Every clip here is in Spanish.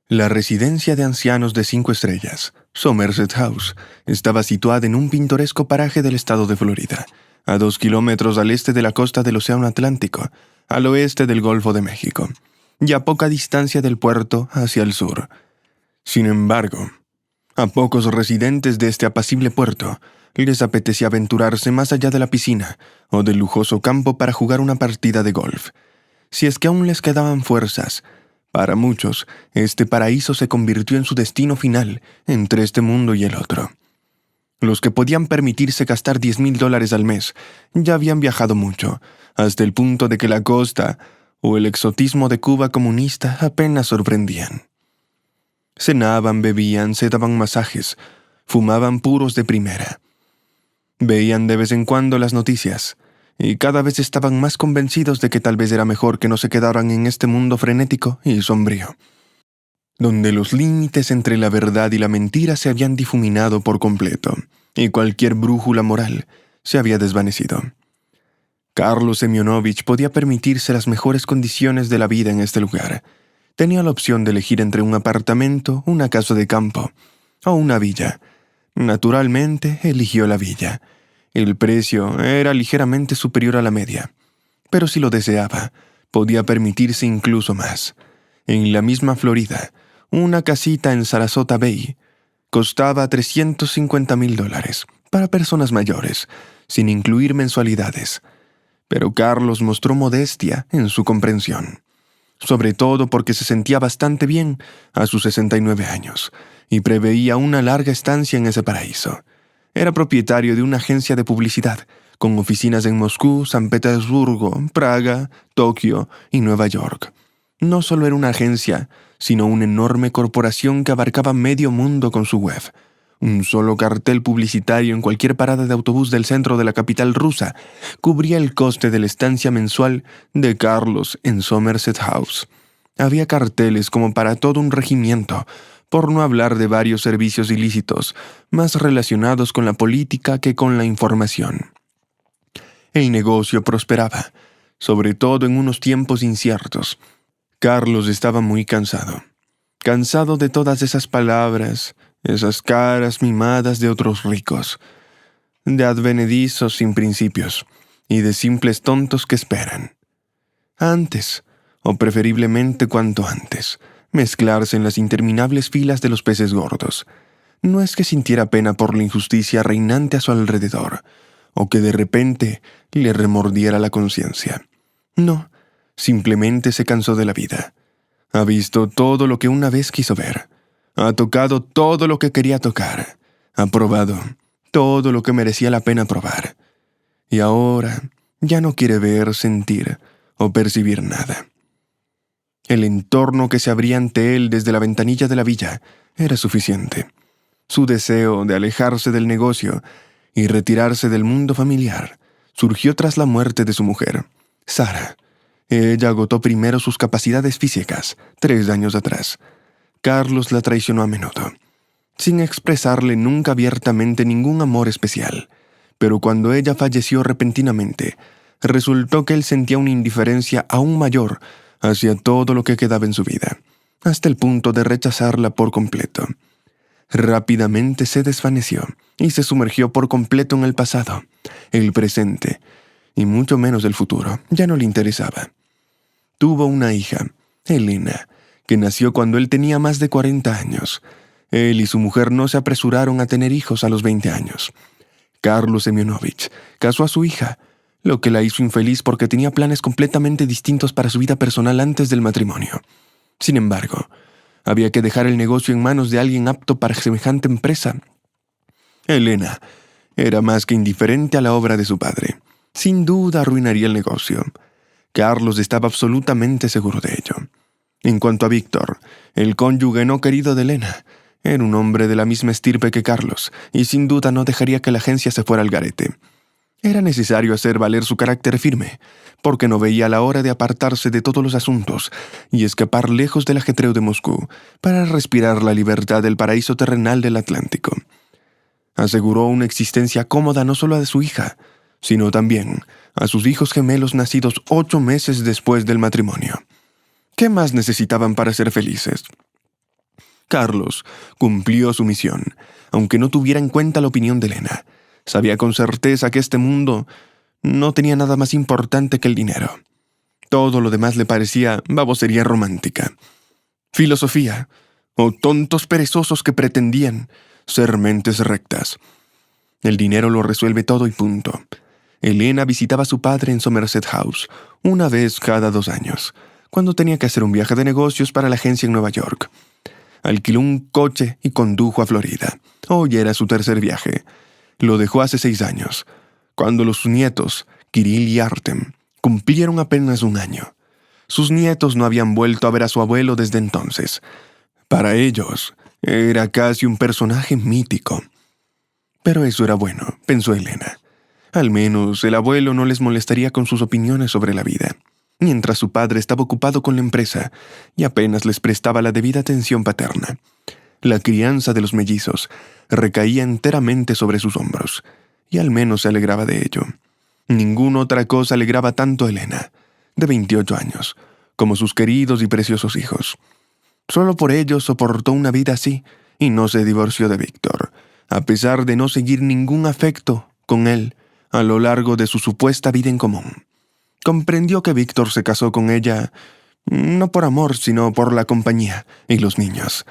La residencia de ancianos de 5 estrellas, Somerset House, estaba situada en un pintoresco paraje del estado de Florida, a 2 kilómetros al este de la costa del Océano Atlántico, al oeste del Golfo de México, y a poca distancia del puerto hacia el sur. Sin embargo, a pocos residentes de este apacible puerto les apetecía aventurarse más allá de la piscina o del lujoso campo para jugar una partida de golf. Si es que aún les quedaban fuerzas, para muchos, este paraíso se convirtió en su destino final entre este mundo y el otro. Los que podían permitirse gastar $10,000 al mes ya habían viajado mucho, hasta el punto de que la costa o el exotismo de Cuba comunista apenas sorprendían. Cenaban, bebían, se daban masajes, fumaban puros de primera. Veían de vez en cuando las noticias, y cada vez estaban más convencidos de que tal vez era mejor que no se quedaran en este mundo frenético y sombrío, donde los límites entre la verdad y la mentira se habían difuminado por completo, y cualquier brújula moral se había desvanecido. Carlos Semyonovich podía permitirse las mejores condiciones de la vida en este lugar. Tenía la opción de elegir entre un apartamento, una casa de campo o una villa. Naturalmente, eligió la villa. El precio era ligeramente superior a la media, pero si lo deseaba, podía permitirse incluso más. En la misma Florida, una casita en Sarasota Bay costaba $350,000 para personas mayores, sin incluir mensualidades. Pero Carlos mostró modestia en su comprensión, sobre todo porque se sentía bastante bien a sus 69 años y preveía una larga estancia en ese paraíso. Era propietario de una agencia de publicidad, con oficinas en Moscú, San Petersburgo, Praga, Tokio y Nueva York. No solo era una agencia, sino una enorme corporación que abarcaba medio mundo con su web. Un solo cartel publicitario en cualquier parada de autobús del centro de la capital rusa cubría el coste de la estancia mensual de Carlos en Somerset House. Había carteles como para todo un regimiento, por no hablar de varios servicios ilícitos, más relacionados con la política que con la información. El negocio prosperaba, sobre todo en unos tiempos inciertos. Carlos estaba muy cansado de todas esas palabras, esas caras mimadas de otros ricos, de advenedizos sin principios y de simples tontos que esperan. Antes, o preferiblemente cuanto antes, mezclarse en las interminables filas de los peces gordos. No es que sintiera pena por la injusticia reinante a su alrededor, o que de repente le remordiera la conciencia. No, simplemente se cansó de la vida. Ha visto todo lo que una vez quiso ver. Ha tocado todo lo que quería tocar. Ha probado todo lo que merecía la pena probar. Y ahora ya no quiere ver, sentir o percibir nada. El entorno que se abría ante él desde la ventanilla de la villa era suficiente. Su deseo de alejarse del negocio y retirarse del mundo familiar surgió tras la muerte de su mujer, Sara. Ella agotó primero sus capacidades físicas, 3 años atrás. Carlos la traicionó a menudo, sin expresarle nunca abiertamente ningún amor especial. Pero cuando ella falleció repentinamente, resultó que él sentía una indiferencia aún mayor hacia todo lo que quedaba en su vida, hasta el punto de rechazarla por completo. Rápidamente se desvaneció y se sumergió por completo en el pasado, el presente, y mucho menos el futuro. Ya no le interesaba. Tuvo una hija, Elena, que nació cuando él tenía más de 40 años. Él y su mujer no se apresuraron a tener hijos a los 20 años. Carlos Semyonovich casó a su hija, lo que la hizo infeliz porque tenía planes completamente distintos para su vida personal antes del matrimonio. Sin embargo, había que dejar el negocio en manos de alguien apto para semejante empresa. Elena era más que indiferente a la obra de su padre. Sin duda arruinaría el negocio. Carlos estaba absolutamente seguro de ello. En cuanto a Víctor, el cónyuge no querido de Elena, era un hombre de la misma estirpe que Carlos, y sin duda no dejaría que la agencia se fuera al garete. Era necesario hacer valer su carácter firme, porque no veía la hora de apartarse de todos los asuntos y escapar lejos del ajetreo de Moscú para respirar la libertad del paraíso terrenal del Atlántico. Aseguró una existencia cómoda no solo a su hija, sino también a sus hijos gemelos nacidos 8 meses después del matrimonio. ¿Qué más necesitaban para ser felices? Carlos cumplió su misión, aunque no tuviera en cuenta la opinión de Elena. Sabía con certeza que este mundo no tenía nada más importante que el dinero. Todo lo demás le parecía babosería romántica, filosofía o tontos perezosos que pretendían ser mentes rectas. El dinero lo resuelve todo y punto. Elena visitaba a su padre en Somerset House una vez cada 2 años, cuando tenía que hacer un viaje de negocios para la agencia en Nueva York. Alquiló un coche y condujo a Florida. Hoy era su tercer viaje. Lo dejó hace 6 años, cuando los nietos, Kirill y Artem, cumplieron apenas 1 año. Sus nietos no habían vuelto a ver a su abuelo desde entonces. Para ellos, era casi un personaje mítico. Pero eso era bueno, pensó Elena. Al menos el abuelo no les molestaría con sus opiniones sobre la vida, mientras su padre estaba ocupado con la empresa y apenas les prestaba la debida atención paterna. La crianza de los mellizos recaía enteramente sobre sus hombros, y al menos se alegraba de ello. Ninguna otra cosa alegraba tanto a Elena, de 28 años, como sus queridos y preciosos hijos. Solo por ello soportó una vida así y no se divorció de Víctor, a pesar de no seguir ningún afecto con él a lo largo de su supuesta vida en común. Comprendió que Víctor se casó con ella no por amor, sino por la compañía y los niños.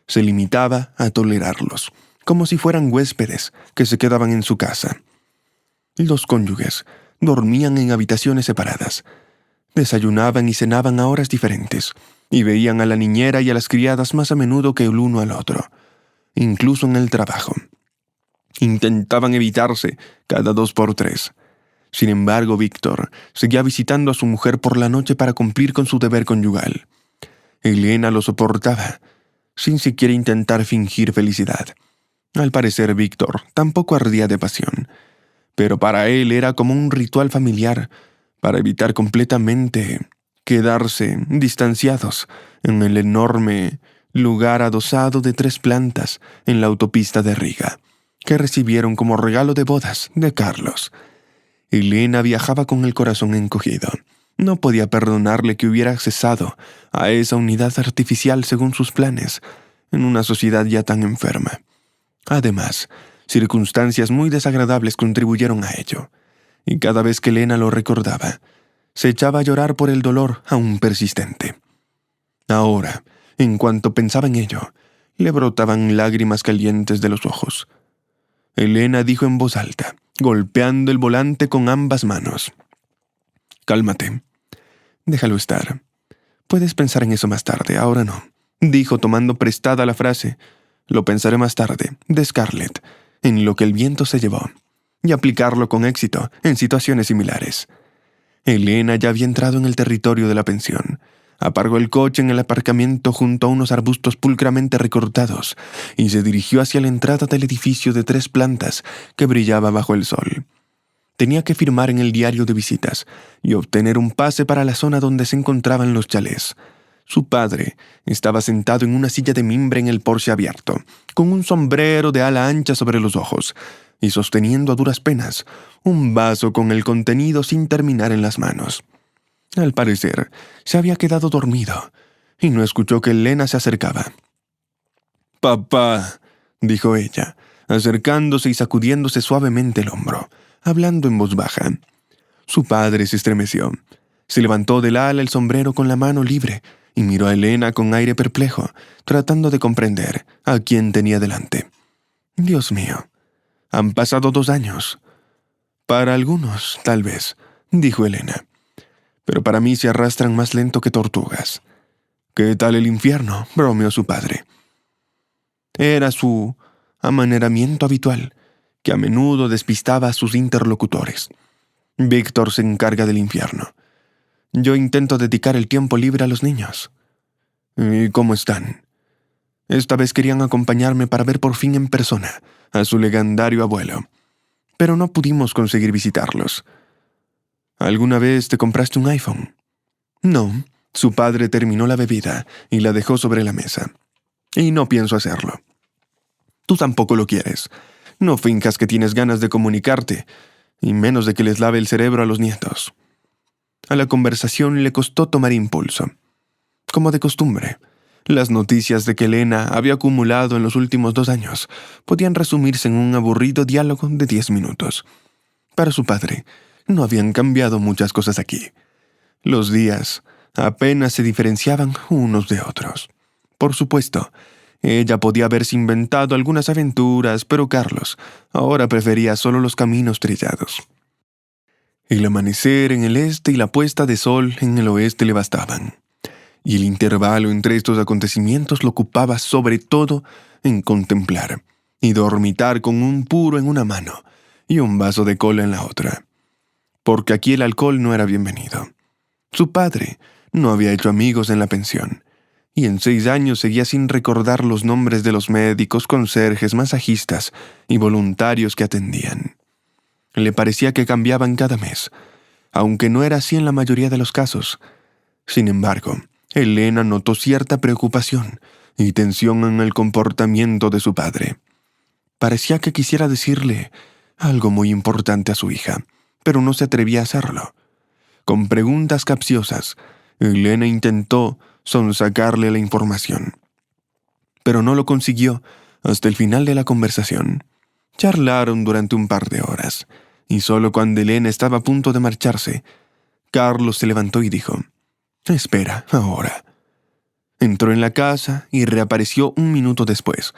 Se limitaba a tolerarlos, como si fueran huéspedes que se quedaban en su casa. Los cónyuges dormían en habitaciones separadas, desayunaban y cenaban a horas diferentes, y veían a la niñera y a las criadas más a menudo que el uno al otro, incluso en el trabajo. Intentaban evitarse cada 2 por 3. Sin embargo, Víctor seguía visitando a su mujer por la noche para cumplir con su deber conyugal. Elena lo soportaba, sin siquiera intentar fingir felicidad. Al parecer, Víctor tampoco ardía de pasión, pero para él era como un ritual familiar para evitar completamente quedarse distanciados en el enorme lugar adosado de 3 plantas en la autopista de Riga, que recibieron como regalo de bodas de Carlos. Elena viajaba con el corazón encogido. No podía perdonarle que hubiera accesado a esa unidad artificial según sus planes, en una sociedad ya tan enferma. Además, circunstancias muy desagradables contribuyeron a ello, y cada vez que Elena lo recordaba, se echaba a llorar por el dolor aún persistente. Ahora, en cuanto pensaba en ello, le brotaban lágrimas calientes de los ojos. Elena dijo en voz alta, golpeando el volante con ambas manos: «Cálmate. Déjalo estar. Puedes pensar en eso más tarde, ahora no», dijo tomando prestada la frase «lo pensaré más tarde» de Scarlett, en lo que el viento se llevó, y aplicarlo con éxito en situaciones similares. Elena ya había entrado en el territorio de la pensión. Aparcó el coche en el aparcamiento junto a unos arbustos pulcramente recortados y se dirigió hacia la entrada del edificio de 3 plantas que brillaba bajo el sol. Tenía que firmar en el diario de visitas y obtener un pase para la zona donde se encontraban los chalés. Su padre estaba sentado en una silla de mimbre en el porche abierto, con un sombrero de ala ancha sobre los ojos y sosteniendo a duras penas un vaso con el contenido sin terminar en las manos. Al parecer, se había quedado dormido y no escuchó que Elena se acercaba. «Papá», dijo ella, acercándose y sacudiéndose suavemente el hombro, hablando en voz baja. Su padre se estremeció. Se levantó del ala el sombrero con la mano libre y miró a Elena con aire perplejo, tratando de comprender a quién tenía delante. «Dios mío, han pasado 2 años. Para algunos, tal vez», dijo Elena. «Pero para mí se arrastran más lento que tortugas». «¿Qué tal el infierno?», bromeó su padre. Era su amaneramiento habitual, que a menudo despistaba a sus interlocutores. «Víctor se encarga del infierno. Yo intento dedicar el tiempo libre a los niños». «¿Y cómo están?» Esta vez querían acompañarme para ver por fin en persona a su legendario abuelo, pero no pudimos conseguir visitarlos. ¿Alguna vez te compraste un iPhone? No, su padre terminó la bebida y la dejó sobre la mesa. Y no pienso hacerlo. Tú tampoco lo quieres. No finjas que tienes ganas de comunicarte, y menos de que les lave el cerebro a los nietos. A la conversación le costó tomar impulso. Como de costumbre, Las noticias de que Elena había acumulado en los últimos 2 años podían resumirse en un aburrido diálogo de 10 minutos. Para su padre, no habían cambiado muchas cosas aquí. Los días apenas se diferenciaban unos de otros. Por supuesto, ella podía haberse inventado algunas aventuras, pero Carlos ahora prefería solo los caminos trillados. El amanecer en el este y la puesta de sol en el oeste le bastaban, y el intervalo entre estos acontecimientos lo ocupaba sobre todo en contemplar y dormitar con un puro en una mano y un vaso de cola en la otra, porque aquí el alcohol no era bienvenido. Su padre no había hecho amigos en la pensión, y en 6 años seguía sin recordar los nombres de los médicos, conserjes, masajistas y voluntarios que atendían. Le parecía que cambiaban cada mes, aunque no era así en la mayoría de los casos. Sin embargo, Elena notó cierta preocupación y tensión en el comportamiento de su padre. Parecía que quisiera decirle algo muy importante a su hija, pero no se atrevía a hacerlo. Con preguntas capciosas, Elena intentó sonsacarle la información, pero no lo consiguió hasta el final de la conversación. Charlaron durante un par de horas, y solo cuando Elena estaba a punto de marcharse, Carlos se levantó y dijo: «Espera, ahora». Entró en la casa y reapareció un minuto después.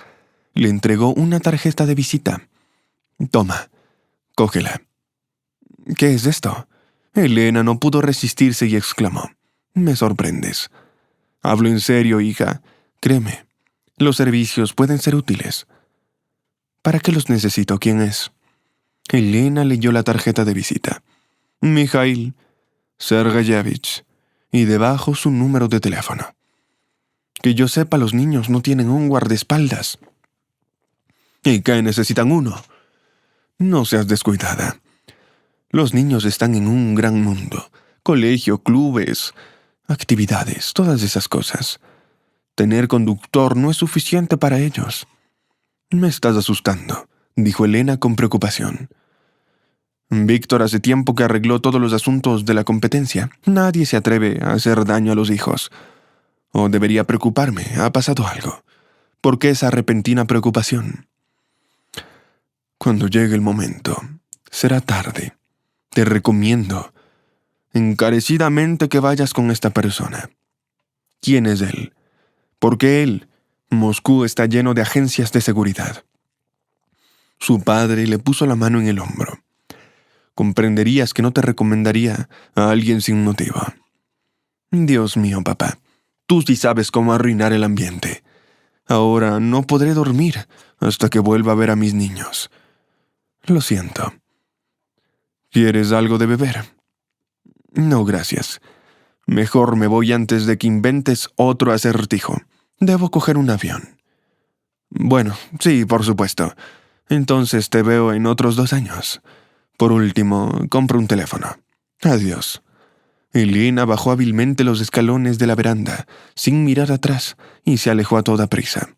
Le entregó una tarjeta de visita. «Toma, cógela». «¿Qué es esto?». Elena no pudo resistirse y exclamó: «Me sorprendes». «Hablo en serio, hija. Créeme, los servicios pueden ser útiles». «¿Para qué los necesito? ¿Quién es?». Elena leyó la tarjeta de visita. «Mikhail Sergeyevich», y debajo su número de teléfono. «Que yo sepa, los niños no tienen un guardaespaldas». «¿Y qué necesitan uno?». «No seas descuidada. Los niños están en un gran mundo. Colegio, clubes, actividades, todas esas cosas. Tener conductor no es suficiente para ellos». «Me estás asustando», dijo Elena con preocupación. «Víctor hace tiempo que arregló todos los asuntos de la competencia. Nadie se atreve a hacer daño a los hijos. ¿O debería preocuparme? ¿Ha pasado algo? ¿Por qué esa repentina preocupación?». «Cuando llegue el momento, será tarde. Te recomiendo encarecidamente que vayas con esta persona». «¿Quién es él?». «Porque él, Moscú, está lleno de agencias de seguridad». Su padre le puso la mano en el hombro. «Comprenderías que no te recomendaría a alguien sin motivo». «Dios mío, papá, tú sí sabes cómo arruinar el ambiente. Ahora no podré dormir hasta que vuelva a ver a mis niños». «Lo siento». «¿Quieres algo de beber?». «No, gracias. Mejor me voy antes de que inventes otro acertijo. Debo coger un avión». «Bueno, sí, por supuesto. Entonces te veo en otros 2 años. Por último, compro un teléfono. Adiós». Elena bajó hábilmente los escalones de la veranda, sin mirar atrás, y se alejó a toda prisa.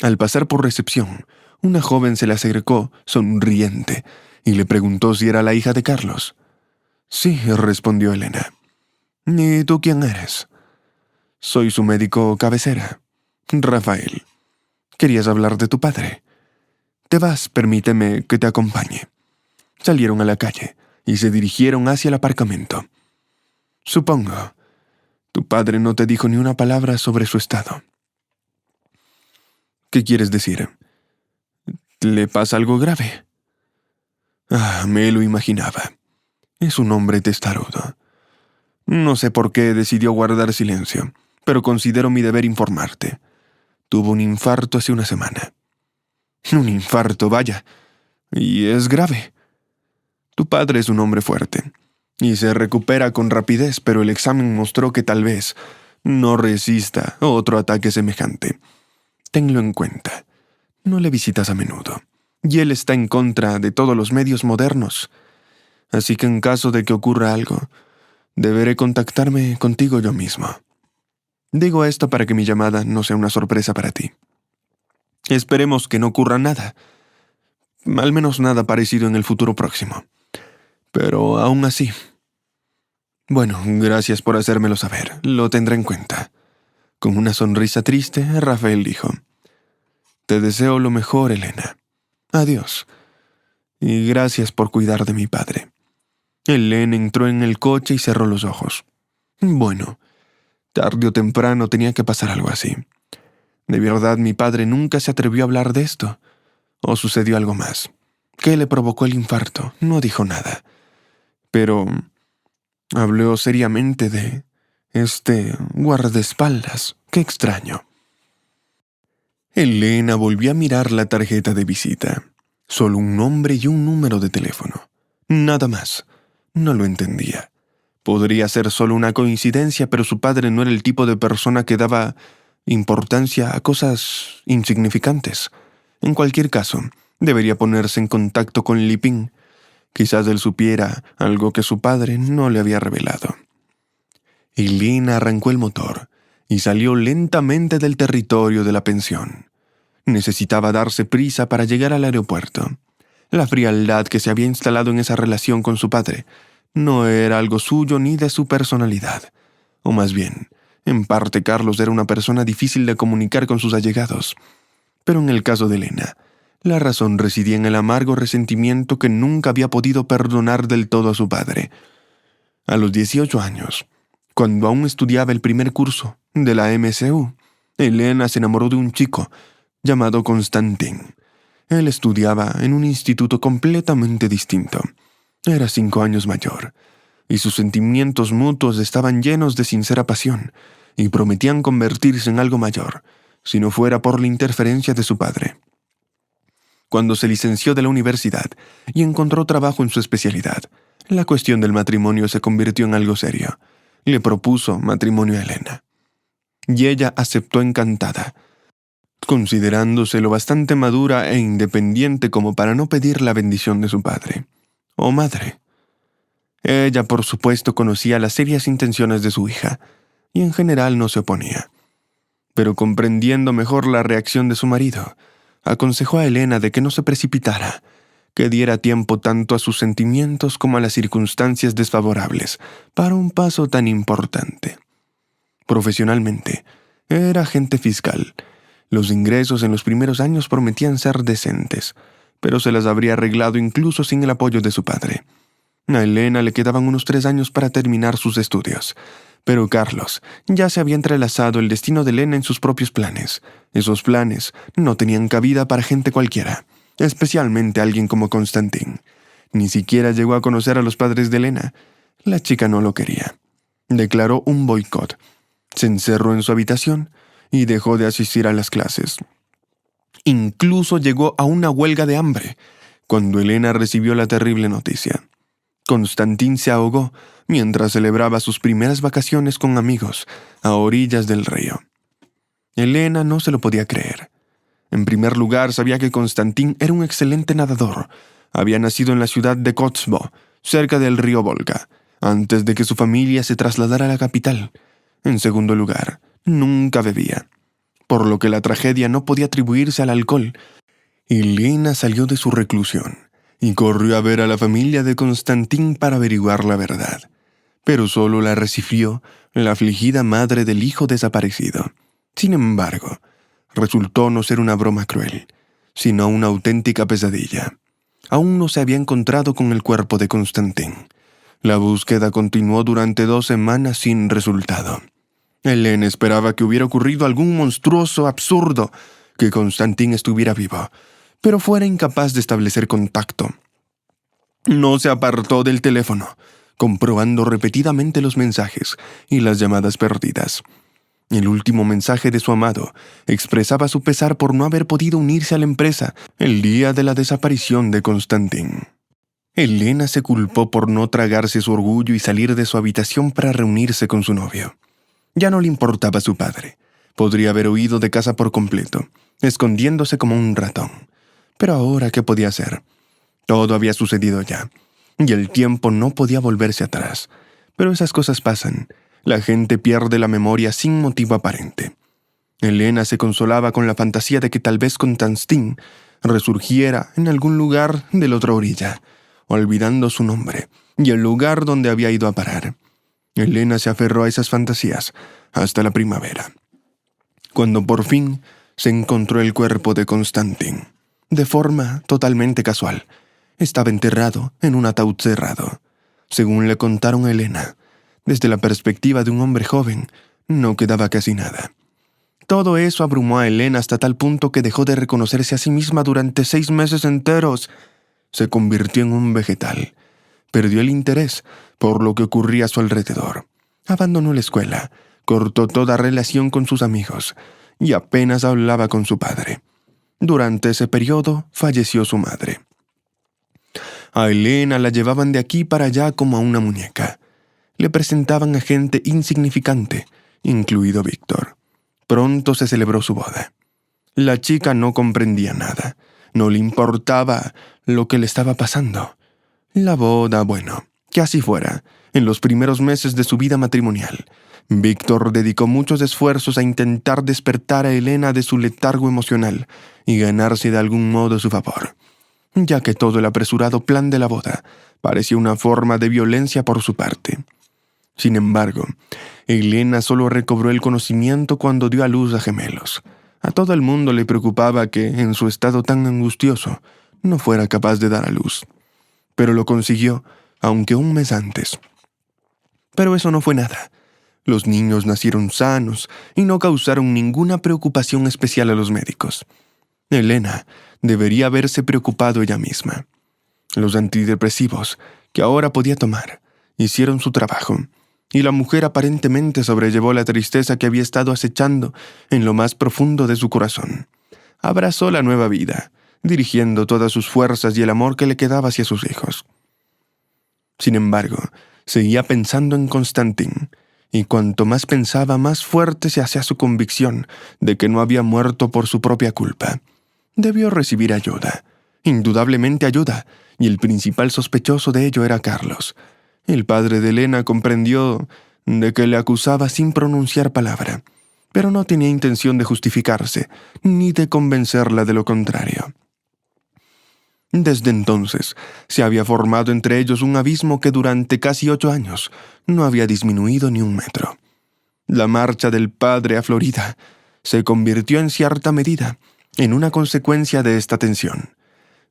Al pasar por recepción, una joven se le acercó, sonriente, y le preguntó si era la hija de Carlos. «Sí», respondió Elena. «¿Y tú quién eres?». «Soy su médico cabecera, Rafael. ¿Querías hablar de tu padre?». «Te vas, permíteme que te acompañe». Salieron a la calle y se dirigieron hacia el aparcamiento. «Supongo, tu padre no te dijo ni una palabra sobre su estado». «¿Qué quieres decir? ¿Le pasa algo grave?». Me lo imaginaba. Es un hombre testarudo. No sé por qué decidió guardar silencio, pero considero mi deber informarte. Tuvo un infarto hace una semana». «Un infarto, vaya. Y es grave». «Tu padre es un hombre fuerte y se recupera con rapidez, pero el examen mostró que tal vez no resista otro ataque semejante. Tenlo en cuenta. No le visitas a menudo, y él está en contra de todos los medios modernos. Así que en caso de que ocurra algo, deberé contactarme contigo yo mismo. Digo esto para que mi llamada no sea una sorpresa para ti. Esperemos que no ocurra nada, al menos nada parecido en el futuro próximo. Pero aún así... Bueno, gracias por hacérmelo saber. Lo tendré en cuenta. Con una sonrisa triste, Rafael dijo: «Te deseo lo mejor, Elena. Adiós. Y gracias por cuidar de mi padre». Elena entró en el coche y cerró los ojos. Bueno, tarde o temprano tenía que pasar algo así. ¿De verdad mi padre nunca se atrevió a hablar de esto? ¿O sucedió algo más? ¿Qué le provocó el infarto? No dijo nada. Pero habló seriamente de este guardaespaldas. Qué extraño. Elena volvió a mirar la tarjeta de visita. Solo un nombre y un número de teléfono. Nada más. No lo entendía. Podría ser solo una coincidencia, pero su padre no era el tipo de persona que daba importancia a cosas insignificantes. En cualquier caso, debería ponerse en contacto con Liping. Quizás él supiera algo que su padre no le había revelado. Elena arrancó el motor y salió lentamente del territorio de la pensión. Necesitaba darse prisa para llegar al aeropuerto. La frialdad que se había instalado en esa relación con su padre no era algo suyo ni de su personalidad. O más bien, en parte Carlos era una persona difícil de comunicar con sus allegados. Pero en el caso de Elena, la razón residía en el amargo resentimiento que nunca había podido perdonar del todo a su padre. A los 18 años, cuando aún estudiaba el primer curso de la MCU, Elena se enamoró de un chico llamado Constantin. Él estudiaba en un instituto completamente distinto. Era 5 años mayor, y sus sentimientos mutuos estaban llenos de sincera pasión, y prometían convertirse en algo mayor, si no fuera por la interferencia de su padre. Cuando se licenció de la universidad y encontró trabajo en su especialidad, la cuestión del matrimonio se convirtió en algo serio. Le propuso matrimonio a Elena. Y ella aceptó encantada, considerándose lo bastante madura e independiente como para no pedir la bendición de su padre o madre. Ella, por supuesto, conocía las serias intenciones de su hija y en general no se oponía. Pero comprendiendo mejor la reacción de su marido, aconsejó a Elena de que no se precipitara, que diera tiempo tanto a sus sentimientos como a las circunstancias desfavorables para un paso tan importante. Profesionalmente, era agente fiscal. Los ingresos en los primeros años prometían ser decentes, pero se las habría arreglado incluso sin el apoyo de su padre. A Elena le quedaban unos 3 años para terminar sus estudios, pero Carlos ya se había entrelazado el destino de Elena en sus propios planes. Esos planes no tenían cabida para gente cualquiera, especialmente alguien como Constantin. Ni siquiera llegó a conocer a los padres de Elena. La chica no lo quería. Declaró un boicot. Se encerró en su habitación y dejó de asistir a las clases. Incluso llegó a una huelga de hambre cuando Elena recibió la terrible noticia. Constantin se ahogó mientras celebraba sus primeras vacaciones con amigos a orillas del río. Elena no se lo podía creer. En primer lugar, sabía que Constantin era un excelente nadador. Había nacido en la ciudad de Kotzbo, cerca del río Volga, antes de que su familia se trasladara a la capital. En segundo lugar, nunca bebía, por lo que la tragedia no podía atribuirse al alcohol. Elena salió de su reclusión y corrió a ver a la familia de Constantin para averiguar la verdad. Pero solo la recibió la afligida madre del hijo desaparecido. Sin embargo, resultó no ser una broma cruel, sino una auténtica pesadilla. Aún no se había encontrado con el cuerpo de Constantin. La búsqueda continuó durante 2 semanas sin resultado. Elena esperaba que hubiera ocurrido algún monstruoso absurdo, que Constantin estuviera vivo, pero fuera incapaz de establecer contacto. No se apartó del teléfono, comprobando repetidamente los mensajes y las llamadas perdidas. El último mensaje de su amado expresaba su pesar por no haber podido unirse a la empresa el día de la desaparición de Constantin. Elena se culpó por no tragarse su orgullo y salir de su habitación para reunirse con su novio. Ya no le importaba su padre. Podría haber huido de casa por completo, escondiéndose como un ratón. Pero ahora, ¿qué podía hacer? Todo había sucedido ya, y el tiempo no podía volverse atrás. Pero esas cosas pasan. La gente pierde la memoria sin motivo aparente. Elena se consolaba con la fantasía de que tal vez Constantin resurgiera en algún lugar de la otra orilla, olvidando su nombre y el lugar donde había ido a parar. Elena se aferró a esas fantasías hasta la primavera. cuando por fin se encontró el cuerpo de Konstantin. De forma totalmente casual, estaba enterrado en un ataúd cerrado. Según le contaron a Elena, desde la perspectiva de un hombre joven, no quedaba casi nada. Todo eso abrumó a Elena hasta tal punto que dejó de reconocerse a sí misma durante 6 meses enteros. Se convirtió en un vegetal. Perdió el interés por lo que ocurría a su alrededor. Abandonó la escuela, cortó toda relación con sus amigos y apenas hablaba con su padre. Durante ese periodo falleció su madre. A Elena la llevaban de aquí para allá como a una muñeca. Le presentaban a gente insignificante, incluido Víctor. Pronto se celebró su boda. La chica no comprendía nada. No le importaba lo que le estaba pasando. La boda, bueno, que así fuera. En los primeros meses de su vida matrimonial, Víctor dedicó muchos esfuerzos a intentar despertar a Elena de su letargo emocional y ganarse de algún modo su favor, ya que todo el apresurado plan de la boda parecía una forma de violencia por su parte. Sin embargo, Elena solo recobró el conocimiento cuando dio a luz a gemelos. A todo el mundo le preocupaba que, en su estado tan angustioso, no fuera capaz de dar a luz. Pero lo consiguió, aunque un mes antes. Pero eso no fue nada. Los niños nacieron sanos y no causaron ninguna preocupación especial a los médicos. Elena debería haberse preocupado ella misma. Los antidepresivos, que ahora podía tomar, hicieron su trabajo, y la mujer aparentemente sobrellevó la tristeza que había estado acechando en lo más profundo de su corazón. Abrazó la nueva vida, dirigiendo todas sus fuerzas y el amor que le quedaba hacia sus hijos. Sin embargo, seguía pensando en Konstantin, y cuanto más pensaba, más fuerte se hacía su convicción de que no había muerto por su propia culpa. Debió recibir ayuda, indudablemente ayuda, y el principal sospechoso de ello era Carlos. El padre de Elena comprendió de que le acusaba sin pronunciar palabra, pero no tenía intención de justificarse, ni de convencerla de lo contrario. Desde entonces, se había formado entre ellos un abismo que durante casi 8 años no había disminuido ni un metro. La marcha del padre a Florida se convirtió en cierta medida en una consecuencia de esta tensión.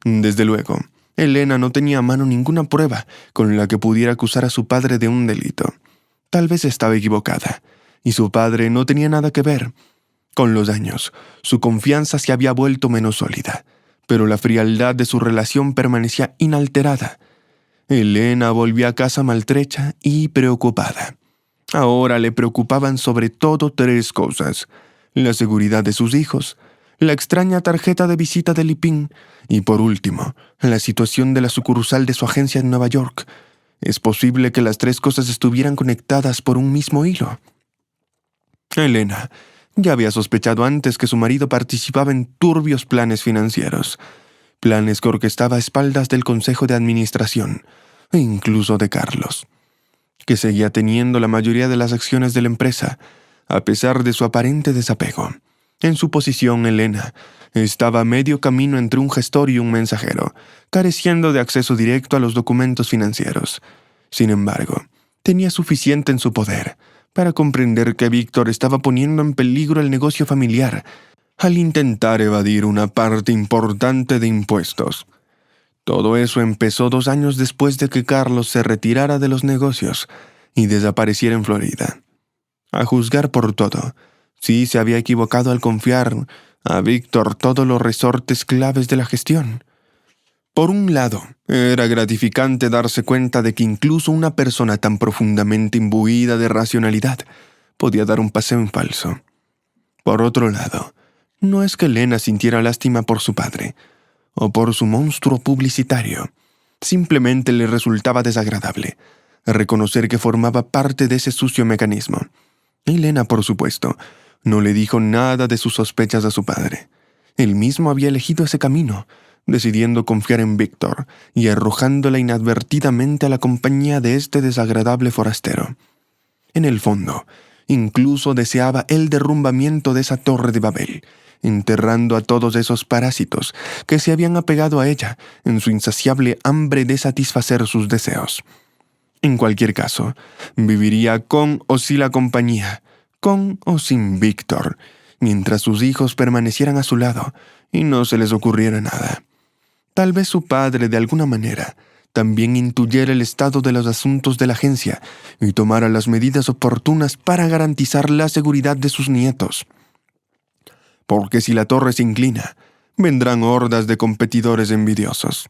Desde luego, Elena no tenía a mano ninguna prueba con la que pudiera acusar a su padre de un delito. Tal vez estaba equivocada, y su padre no tenía nada que ver. Con los años, su confianza se había vuelto menos sólida, pero la frialdad de su relación permanecía inalterada. Elena volvió a casa maltrecha y preocupada. Ahora le preocupaban sobre todo 3 cosas: la seguridad de sus hijos, la extraña tarjeta de visita de Lipín y, por último, la situación de la sucursal de su agencia en Nueva York. ¿Es posible que las 3 cosas estuvieran conectadas por un mismo hilo? Elena ya había sospechado antes que su marido participaba en turbios planes financieros, planes que orquestaba a espaldas del Consejo de Administración e incluso de Carlos, que seguía teniendo la mayoría de las acciones de la empresa, a pesar de su aparente desapego. En su posición, Elena estaba a medio camino entre un gestor y un mensajero, careciendo de acceso directo a los documentos financieros. Sin embargo, tenía suficiente en su poder para comprender que Víctor estaba poniendo en peligro el negocio familiar al intentar evadir una parte importante de impuestos. Todo eso empezó 2 años después de que Carlos se retirara de los negocios y desapareciera en Florida. A juzgar por todo, sí se había equivocado al confiar a Víctor todos los resortes claves de la gestión. Por un lado, era gratificante darse cuenta de que incluso una persona tan profundamente imbuida de racionalidad podía dar un paseo en falso. Por otro lado, no es que Elena sintiera lástima por su padre o por su monstruo publicitario. Simplemente le resultaba desagradable reconocer que formaba parte de ese sucio mecanismo. Elena, por supuesto, no le dijo nada de sus sospechas a su padre. Él mismo había elegido ese camino, decidiendo confiar en Víctor y arrojándola inadvertidamente a la compañía de este desagradable forastero. En el fondo, incluso deseaba el derrumbamiento de esa torre de Babel, enterrando a todos esos parásitos que se habían apegado a ella en su insaciable hambre de satisfacer sus deseos. En cualquier caso, viviría con o sin la compañía, con o sin Víctor, mientras sus hijos permanecieran a su lado y no se les ocurriera nada. Tal vez su padre, de alguna manera, también intuyera el estado de los asuntos de la agencia y tomara las medidas oportunas para garantizar la seguridad de sus nietos. Porque si la torre se inclina, vendrán hordas de competidores envidiosos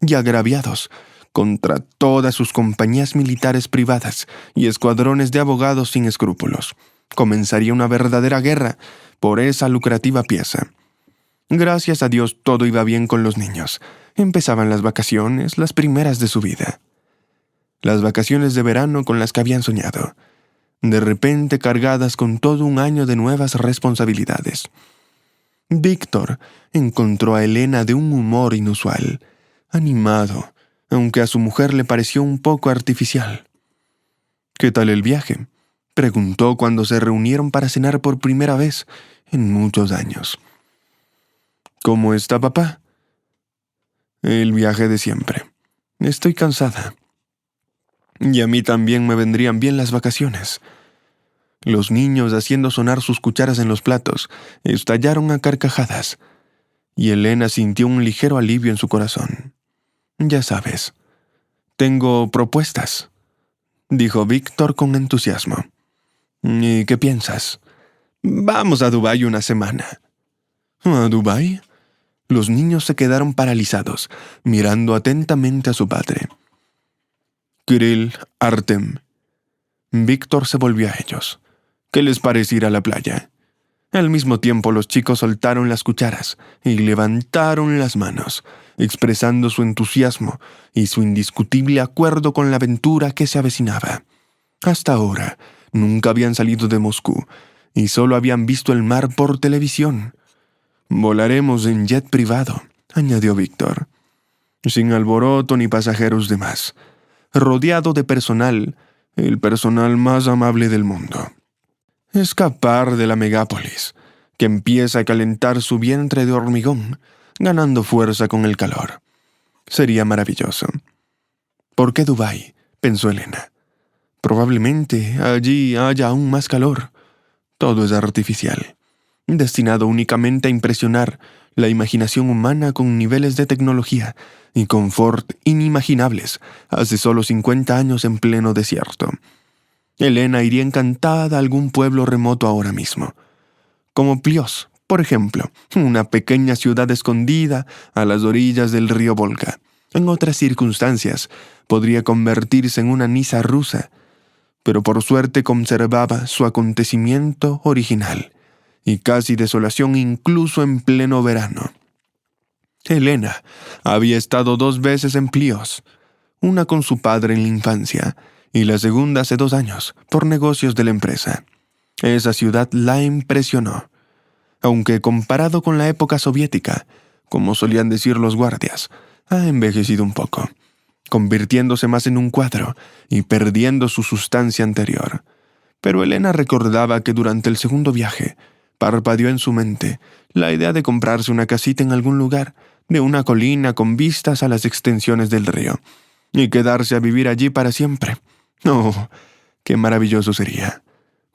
y agraviados contra todas sus compañías militares privadas y escuadrones de abogados sin escrúpulos. Comenzaría una verdadera guerra por esa lucrativa pieza. Gracias a Dios todo iba bien con los niños. Empezaban las vacaciones, las primeras de su vida. Las vacaciones de verano con las que habían soñado, de repente cargadas con todo un año de nuevas responsabilidades. Víctor encontró a Elena de un humor inusual, animado, aunque a su mujer le pareció un poco artificial. «¿Qué tal el viaje?», preguntó cuando se reunieron para cenar por primera vez en muchos años. «¿Cómo está papá?». «El viaje de siempre. Estoy cansada. Y a mí también me vendrían bien las vacaciones». Los niños, haciendo sonar sus cucharas en los platos, estallaron a carcajadas, y Elena sintió un ligero alivio en su corazón. «Ya sabes, tengo propuestas», dijo Víctor con entusiasmo. «¿Y qué piensas?». «Vamos a Dubái una semana». «¿A Dubái?». Los niños se quedaron paralizados, mirando atentamente a su padre. «Kirill, Artem». Víctor se volvió a ellos. «¿Qué les parece ir a la playa?». Al mismo tiempo los chicos soltaron las cucharas y levantaron las manos, expresando su entusiasmo y su indiscutible acuerdo con la aventura que se avecinaba. Hasta ahora nunca habían salido de Moscú y solo habían visto el mar por televisión. «Volaremos en jet privado», añadió Víctor, «sin alboroto ni pasajeros de más, rodeado de personal, el personal más amable del mundo. Escapar de la megápolis, que empieza a calentar su vientre de hormigón, ganando fuerza con el calor. Sería maravilloso». «¿Por qué Dubái?», pensó Elena. «Probablemente allí haya aún más calor. Todo es artificial, destinado únicamente a impresionar la imaginación humana con niveles de tecnología y confort inimaginables hace solo 50 años en pleno desierto. Elena iría encantada a algún pueblo remoto ahora mismo, como Plios, por ejemplo, una pequeña ciudad escondida a las orillas del río Volga. En otras circunstancias, podría convertirse en una Niza rusa, pero por suerte conservaba su acontecimiento original y casi desolación incluso en pleno verano. Elena había estado 2 veces en Plios, una con su padre en la infancia y la segunda hace 2 años, por negocios de la empresa. Esa ciudad la impresionó, aunque comparado con la época soviética, como solían decir los guardias, ha envejecido un poco, convirtiéndose más en un cuadro y perdiendo su sustancia anterior. Pero Elena recordaba que durante el segundo viaje parpadeó en su mente la idea de comprarse una casita en algún lugar de una colina con vistas a las extensiones del río y quedarse a vivir allí para siempre. ¡Oh, qué maravilloso sería!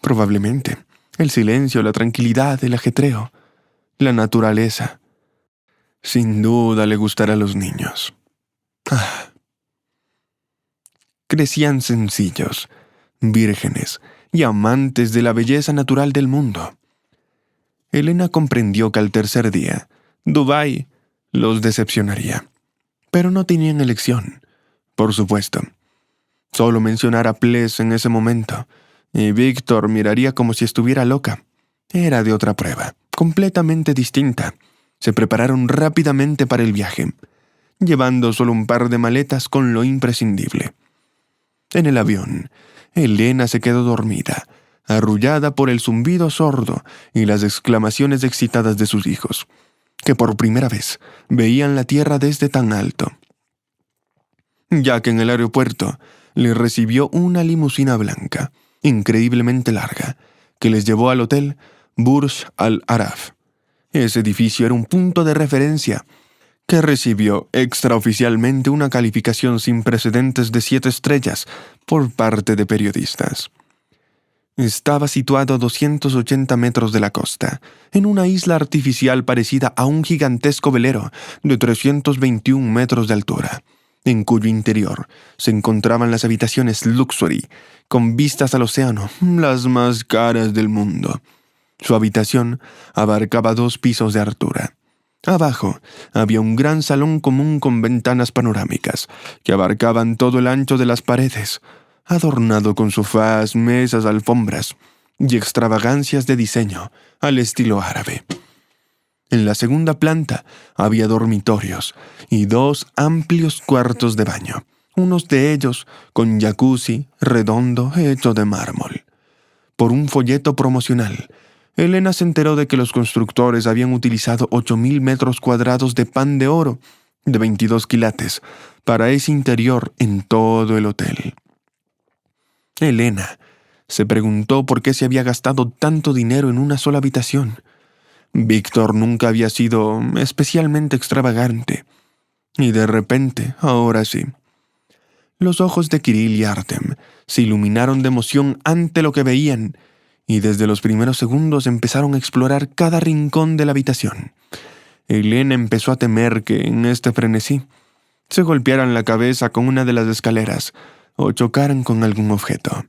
Probablemente el silencio, la tranquilidad, el ajetreo, la naturaleza. Sin duda le gustará a los niños. Crecían sencillos, vírgenes y amantes de la belleza natural del mundo. Elena comprendió que al tercer día, Dubái los decepcionaría. Pero no tenían elección, por supuesto. Solo mencionar a Ples en ese momento, y Víctor miraría como si estuviera loca. Era de otra prueba, completamente distinta. Se prepararon rápidamente para el viaje, llevando solo un par de maletas con lo imprescindible. En el avión, Elena se quedó dormida, arrullada por el zumbido sordo y las exclamaciones excitadas de sus hijos, que por primera vez veían la tierra desde tan alto. Ya que en el aeropuerto le recibió una limusina blanca, increíblemente larga, que les llevó al hotel Burj Al Arab. Ese edificio era un punto de referencia que recibió extraoficialmente una calificación sin precedentes de 7 estrellas por parte de periodistas. Estaba situado a 280 metros de la costa, en una isla artificial parecida a un gigantesco velero de 321 metros de altura, en cuyo interior se encontraban las habitaciones Luxury, con vistas al océano, las más caras del mundo. Su habitación abarcaba 2 pisos de altura. Abajo había un gran salón común con ventanas panorámicas que abarcaban todo el ancho de las paredes, adornado con sofás, mesas, alfombras y extravagancias de diseño al estilo árabe. En la segunda planta había dormitorios y 2 amplios cuartos de baño, unos de ellos con jacuzzi redondo hecho de mármol. Por un folleto promocional, Elena se enteró de que los constructores habían utilizado 8.000 metros cuadrados de pan de oro de 22 quilates para ese interior en todo el hotel. Elena se preguntó por qué se había gastado tanto dinero en una sola habitación. Víctor nunca había sido especialmente extravagante, y de repente, ahora sí. Los ojos de Kirill y Artem se iluminaron de emoción ante lo que veían, y desde los primeros segundos empezaron a explorar cada rincón de la habitación. Elena empezó a temer que, en este frenesí, se golpearan la cabeza con una de las escaleras o chocaran con algún objeto.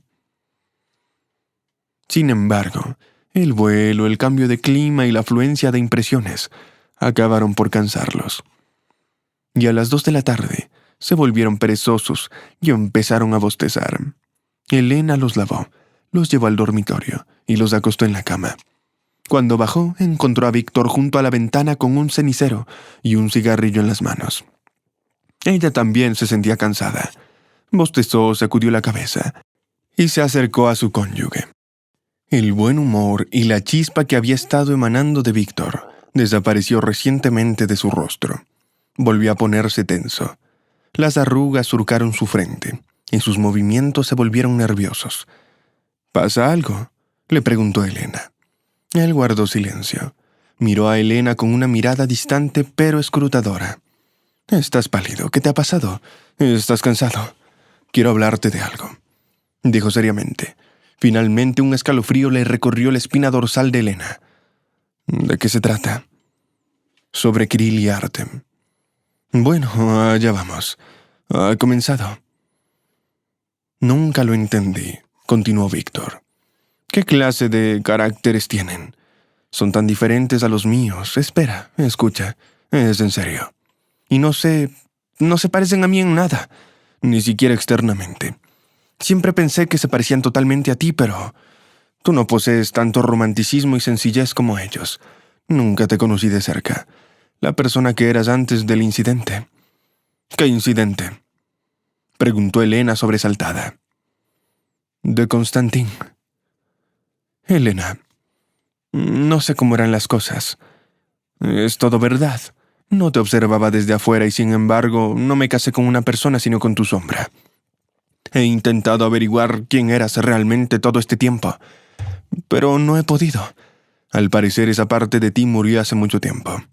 Sin embargo, el vuelo, el cambio de clima y la afluencia de impresiones acabaron por cansarlos. Y a las 2 de la tarde se volvieron perezosos y empezaron a bostezar. Elena los lavó, los llevó al dormitorio y los acostó en la cama. Cuando bajó, encontró a Víctor junto a la ventana con un cenicero y un cigarrillo en las manos. Ella también se sentía cansada. Bostezó, sacudió la cabeza y se acercó a su cónyuge. El buen humor y la chispa que había estado emanando de Víctor desapareció recientemente de su rostro. Volvió a ponerse tenso. Las arrugas surcaron su frente y sus movimientos se volvieron nerviosos. ¿Pasa algo?, le preguntó Elena. Él guardó silencio. Miró a Elena con una mirada distante pero escrutadora. «Estás pálido. ¿Qué te ha pasado? ¿Estás cansado? Quiero hablarte de algo», dijo seriamente. Finalmente un escalofrío le recorrió la espina dorsal de Elena. «¿De qué se trata?» «Sobre Kirill y Artem». «Bueno, allá vamos. Ha comenzado». «Nunca lo entendí», continuó Víctor. «¿Qué clase de caracteres tienen? Son tan diferentes a los míos. Espera, escucha, es en serio. Y no se parecen a mí en nada, ni siquiera externamente. Siempre pensé que se parecían totalmente a ti, pero tú no posees tanto romanticismo y sencillez como ellos. Nunca te conocí de cerca. La persona que eras antes del incidente». «¿Qué incidente?», preguntó Elena sobresaltada. «De Constantín». «Elena, no sé cómo eran las cosas. Es todo verdad. No te observaba desde afuera y sin embargo no me casé con una persona sino con tu sombra. He intentado averiguar quién eras realmente todo este tiempo, pero no he podido. Al parecer esa parte de ti murió hace mucho tiempo».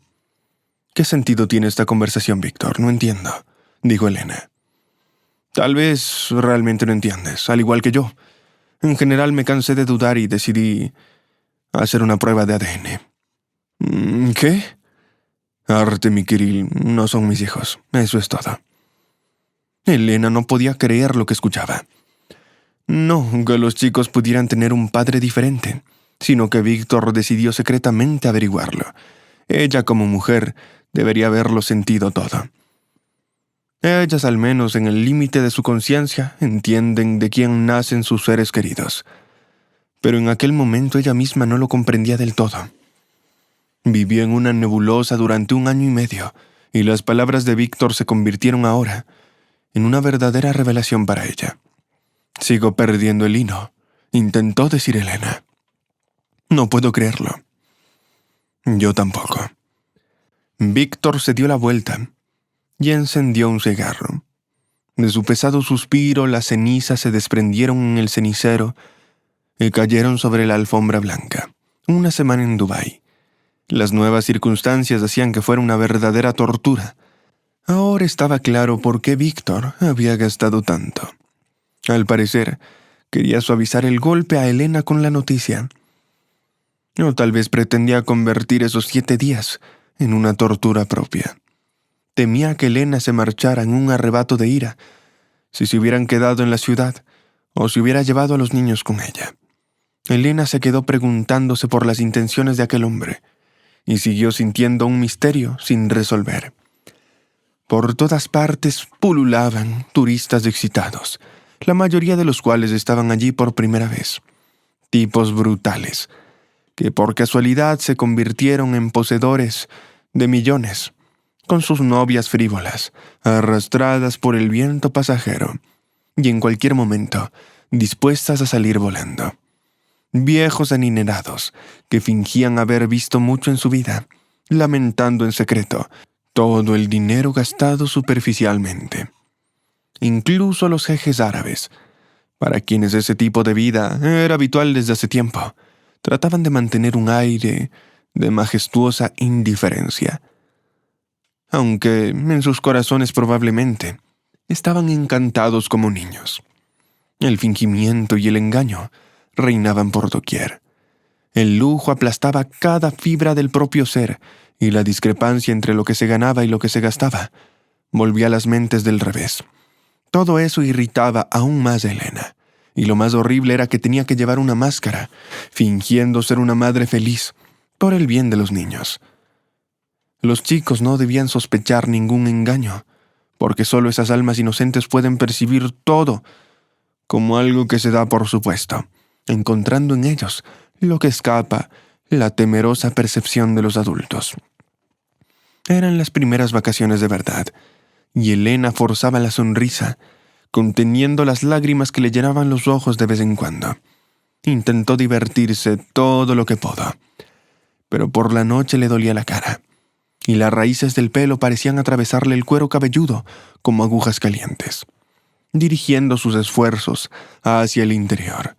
«¿Qué sentido tiene esta conversación, Víctor? No entiendo», dijo Elena. «Tal vez realmente no entiendes, al igual que yo. En general me cansé de dudar y decidí hacer una prueba de ADN». «¿Qué?» «Artem y Kirill no son mis hijos, eso es todo». Elena no podía creer lo que escuchaba. No que los chicos pudieran tener un padre diferente, sino que Víctor decidió secretamente averiguarlo. Ella, como mujer, debería haberlo sentido todo. Ellas, al menos en el límite de su conciencia, entienden de quién nacen sus seres queridos. Pero en aquel momento ella misma no lo comprendía del todo. Vivió en una nebulosa durante 1 año y medio, y las palabras de Víctor se convirtieron ahora en una verdadera revelación para ella. «Sigo perdiendo el hilo», intentó decir Elena. «No puedo creerlo». «Yo tampoco». Víctor se dio la vuelta y encendió un cigarro. De su pesado suspiro, las cenizas se desprendieron en el cenicero y cayeron sobre la alfombra blanca. 1 semana en Dubái. Las nuevas circunstancias hacían que fuera una verdadera tortura. Ahora estaba claro por qué Víctor había gastado tanto. Al parecer, Quería suavizar el golpe a Elena con la noticia. O tal vez pretendía convertir esos 7 días en una tortura propia. Temía que Elena se marchara en un arrebato de ira si se hubieran quedado en la ciudad o si hubiera llevado a los niños con ella. Elena se quedó preguntándose por las intenciones de aquel hombre y siguió sintiendo un misterio sin resolver. Por todas partes pululaban turistas excitados, la mayoría de los cuales estaban allí por primera vez. Tipos brutales, que por casualidad se convirtieron en poseedores de millones, con sus novias frívolas, arrastradas por el viento pasajero, y en cualquier momento dispuestas a salir volando. Viejos aninados que fingían haber visto mucho en su vida, lamentando en secreto todo el dinero gastado superficialmente. Incluso los jeques árabes, para quienes ese tipo de vida era habitual desde hace tiempo, trataban de mantener un aire de majestuosa indiferencia, aunque en sus corazones probablemente estaban encantados como niños. El fingimiento y el engaño reinaban por doquier. El lujo aplastaba cada fibra del propio ser, y la discrepancia entre lo que se ganaba y lo que se gastaba volvía las mentes del revés. Todo eso irritaba aún más a Elena, y lo más horrible era que tenía que llevar una máscara, fingiendo ser una madre feliz, por el bien de los niños. Los chicos no debían sospechar ningún engaño, porque solo esas almas inocentes pueden percibir todo como algo que se da por supuesto, encontrando en ellos lo que escapa la temerosa percepción de los adultos. Eran las primeras vacaciones de verdad, y Elena forzaba la sonrisa, conteniendo las lágrimas que le llenaban los ojos de vez en cuando. Intentó divertirse todo lo que pudo, pero por la noche le dolía la cara, y las raíces del pelo parecían atravesarle el cuero cabelludo como agujas calientes. Dirigiendo sus esfuerzos hacia el interior,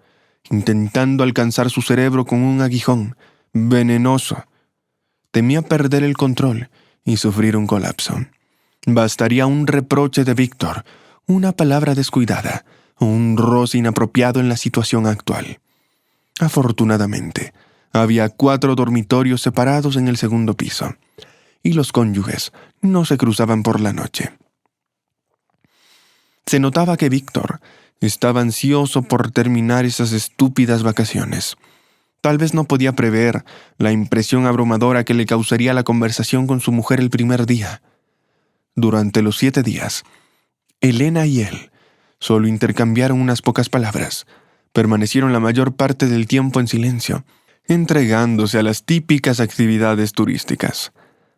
intentando alcanzar su cerebro con un aguijón venenoso, temía perder el control y sufrir un colapso. Bastaría un reproche de Víctor, una palabra descuidada o un roce inapropiado en la situación actual. Afortunadamente, había 4 dormitorios separados en el segundo piso, y los cónyuges no se cruzaban por la noche. Se notaba que Víctor estaba ansioso por terminar esas estúpidas vacaciones. Tal vez no podía prever la impresión abrumadora que le causaría la conversación con su mujer el primer día. Durante los 7 días, Elena y él solo intercambiaron unas pocas palabras. Permanecieron la mayor parte del tiempo en silencio, entregándose a las típicas actividades turísticas.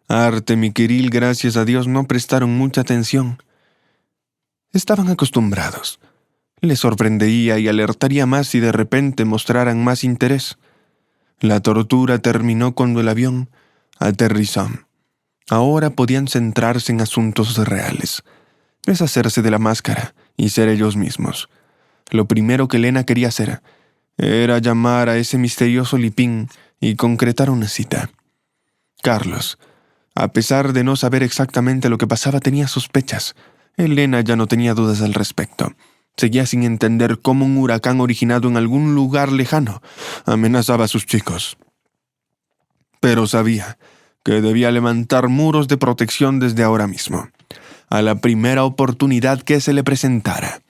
Artem y Kirill, gracias a Dios, no prestaron mucha atención. Estaban acostumbrados. Les sorprendería y alertaría más si de repente mostraran más interés. La tortura terminó cuando el avión aterrizó. Ahora podían centrarse en asuntos reales, deshacerse de la máscara y ser ellos mismos. Lo primero que Elena quería hacer era llamar a ese misterioso Lipín y concretar una cita. Carlos, a pesar de no saber exactamente lo que pasaba, tenía sospechas. Elena ya no tenía dudas al respecto. Seguía sin entender cómo un huracán originado en algún lugar lejano amenazaba a sus chicos. Pero sabía que debía levantar muros de protección desde ahora mismo, a la primera oportunidad que se le presentara.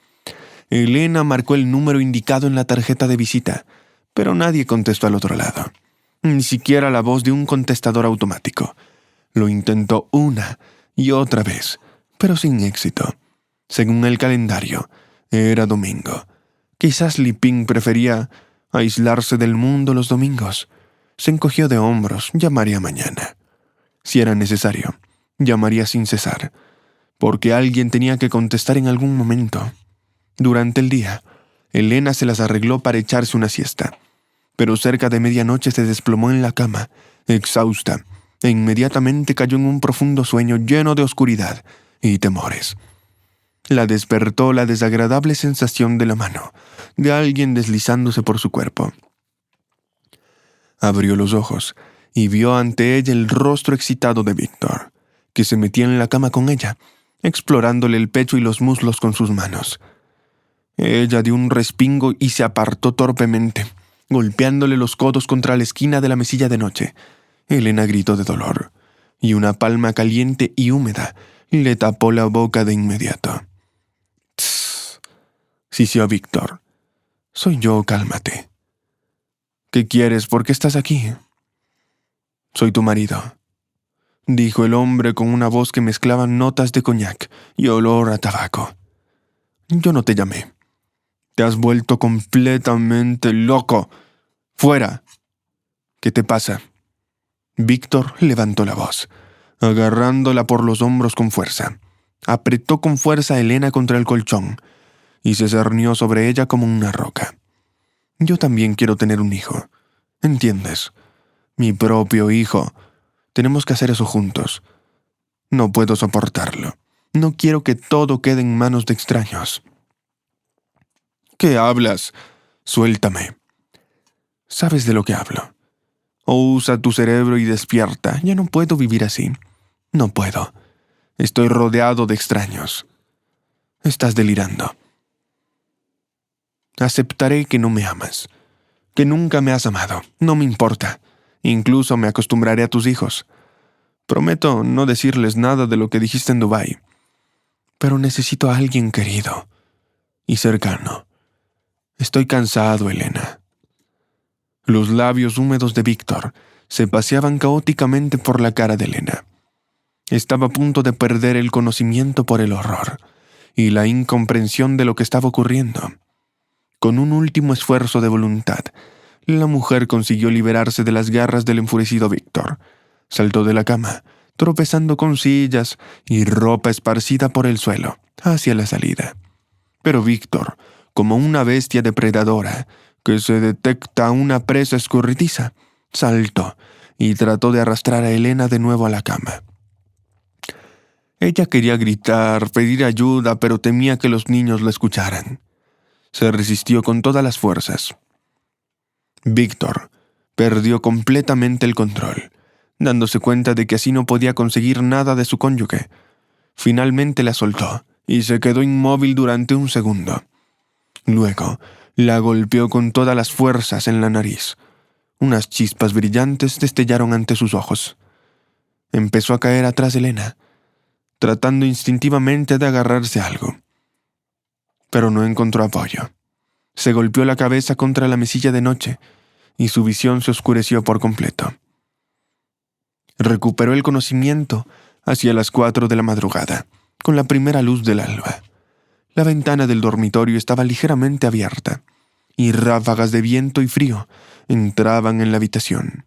Elena marcó el número indicado en la tarjeta de visita, pero nadie contestó al otro lado. Ni siquiera la voz de un contestador automático. Lo intentó una y otra vez, pero sin éxito. Según el calendario, era domingo. Quizás Lipín prefería aislarse del mundo los domingos. Se encogió de hombros. Llamaría mañana. Si era necesario, llamaría sin cesar, porque alguien tenía que contestar en algún momento. Durante el día, Elena se las arregló para echarse una siesta, pero cerca de medianoche se desplomó en la cama, exhausta, e inmediatamente cayó en un profundo sueño lleno de oscuridad y temores. La despertó la desagradable sensación de la mano de alguien deslizándose por su cuerpo. Abrió los ojos y vio ante ella el rostro excitado de Víctor, que se metía en la cama con ella, explorándole el pecho y los muslos con sus manos. Ella dio un respingo y se apartó torpemente, golpeándole los codos contra la esquina de la mesilla de noche. Elena gritó de dolor, y una palma caliente y húmeda le tapó la boca de inmediato. «Tss», sisió Víctor. «Soy yo, cálmate». «¿Qué quieres? ¿Por qué estás aquí?» «Soy tu marido», dijo el hombre con una voz que mezclaba notas de coñac y olor a tabaco. «Yo no te llamé. Te has vuelto completamente loco. ¡Fuera!» «¿Qué te pasa?» Víctor levantó la voz, agarrándola por los hombros con fuerza. Apretó con fuerza a Elena contra el colchón y se cernió sobre ella como una roca. «Yo también quiero tener un hijo. ¿Entiendes? Mi propio hijo. Tenemos que hacer eso juntos. No puedo soportarlo. No quiero que todo quede en manos de extraños». «¿Qué hablas? Suéltame». «Sabes de lo que hablo. Usa tu cerebro y despierta. Ya no puedo vivir así. No puedo. Estoy rodeado de extraños. Estás delirando. Aceptaré que no me amas, que nunca me has amado. No me importa. Incluso me acostumbraré a tus hijos. Prometo no decirles nada de lo que dijiste en Dubái. Pero necesito a alguien querido y cercano. Estoy cansado, Elena». Los labios húmedos de Víctor se paseaban caóticamente por la cara de Elena. Estaba a punto de perder el conocimiento por el horror y la incomprensión de lo que estaba ocurriendo. Con un último esfuerzo de voluntad, la mujer consiguió liberarse de las garras del enfurecido Víctor. Saltó de la cama, tropezando con sillas y ropa esparcida por el suelo, hacia la salida. Pero Víctor, como una bestia depredadora que se detecta a una presa escurridiza, saltó y trató de arrastrar a Elena de nuevo a la cama. Ella quería gritar, pedir ayuda, pero temía que los niños la escucharan. Se resistió con todas las fuerzas. Víctor perdió completamente el control, dándose cuenta de que así no podía conseguir nada de su cónyuge. Finalmente la soltó y se quedó inmóvil durante un segundo. Luego la golpeó con todas las fuerzas en la nariz. Unas chispas brillantes destellaron ante sus ojos. Empezó a caer atrás de Elena, tratando instintivamente de agarrarse a algo. Pero no encontró apoyo. Se golpeó la cabeza contra la mesilla de noche y su visión se oscureció por completo. Recuperó el conocimiento hacia las 4 de la madrugada, con la primera luz del alba. La ventana del dormitorio estaba ligeramente abierta, y ráfagas de viento y frío entraban en la habitación.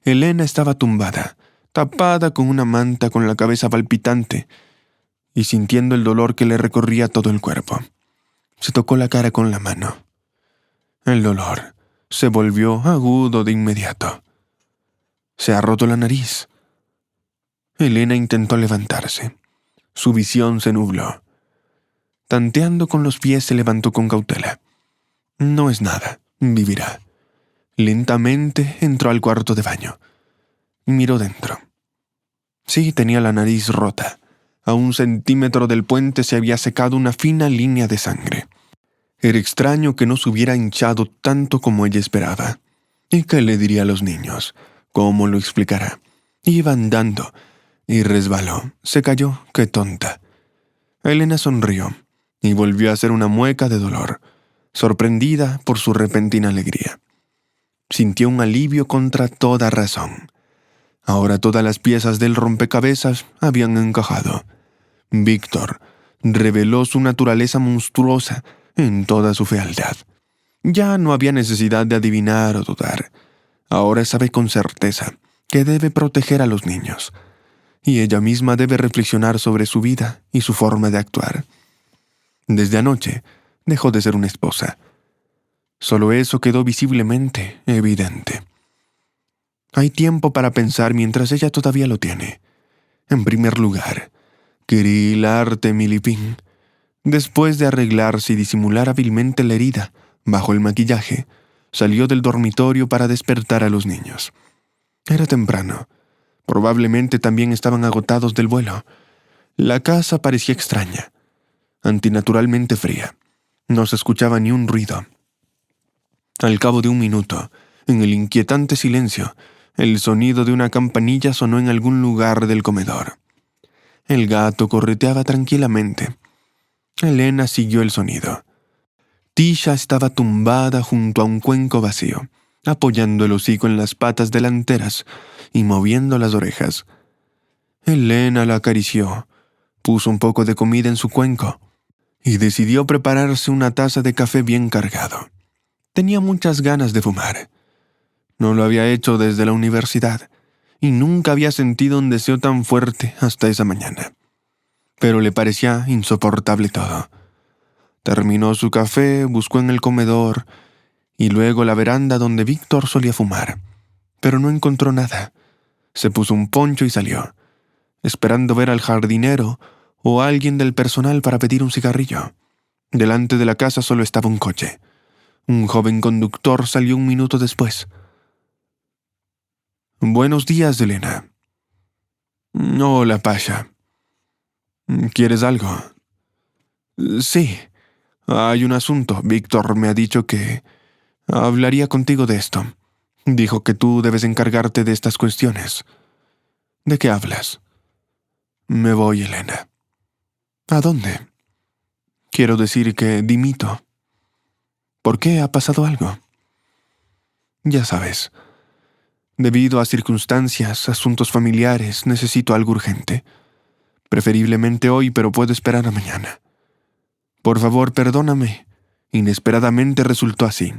Elena estaba tumbada, tapada con una manta con la cabeza palpitante, y sintiendo el dolor que le recorría todo el cuerpo. Se tocó la cara con la mano. El dolor se volvió agudo de inmediato. Se ha roto la nariz. Elena intentó levantarse. Su visión se nubló. Tanteando con los pies, se levantó con cautela. No es nada, vivirá. Lentamente entró al cuarto de baño. Miró dentro. Sí, tenía la nariz rota. A 1 centímetro del puente se había secado una fina línea de sangre. Era extraño que no se hubiera hinchado tanto como ella esperaba. ¿Y qué le diría a los niños? ¿Cómo lo explicará? Iba andando y resbaló. Se cayó. ¡Qué tonta! Elena sonrió y volvió a hacer una mueca de dolor, sorprendida por su repentina alegría. Sintió un alivio contra toda razón. Ahora todas las piezas del rompecabezas habían encajado. Víctor reveló su naturaleza monstruosa en toda su fealdad. Ya no había necesidad de adivinar o dudar. Ahora sabe con certeza que debe proteger a los niños, y ella misma debe reflexionar sobre su vida y su forma de actuar. Desde anoche dejó de ser una esposa. Solo eso quedó visiblemente evidente. Hay tiempo para pensar mientras ella todavía lo tiene. En primer lugar, Kirill Artemilipin, después de arreglarse y disimular hábilmente la herida bajo el maquillaje, salió del dormitorio para despertar a los niños. Era temprano. Probablemente también estaban agotados del vuelo. La casa parecía extraña. antinaturalmente fría. No se escuchaba ni un ruido. Al cabo de un minuto, en el inquietante silencio, el sonido de una campanilla sonó en algún lugar del comedor. El gato correteaba tranquilamente. Elena siguió el sonido. Tisha estaba tumbada junto a un cuenco vacío, apoyando el hocico en las patas delanteras y moviendo las orejas. Elena la acarició, puso un poco de comida en su cuenco y decidió prepararse una taza de café bien cargado. Tenía muchas ganas de fumar. No lo había hecho desde la universidad y nunca había sentido un deseo tan fuerte hasta esa mañana. Pero le parecía insoportable todo. Terminó su café, buscó en el comedor y luego la veranda donde Víctor solía fumar, pero no encontró nada. Se puso un poncho y salió, esperando ver al jardinero o a alguien del personal para pedir un cigarrillo. Delante de la casa solo estaba un coche. Un joven conductor salió un minuto después. «Buenos días, Elena». «Hola, Pasha. ¿Quieres algo?» «Sí. Hay un asunto. Víctor me ha dicho que hablaría contigo de esto. Dijo que tú debes encargarte de estas cuestiones». «¿De qué hablas?» «Me voy, Elena». «¿A dónde?» «Quiero decir que dimito». «¿Por qué? ¿Ha pasado algo?» «Ya sabes. Debido a circunstancias, asuntos familiares, necesito algo urgente. Preferiblemente hoy, pero puedo esperar a mañana. Por favor, perdóname. Inesperadamente resultó así».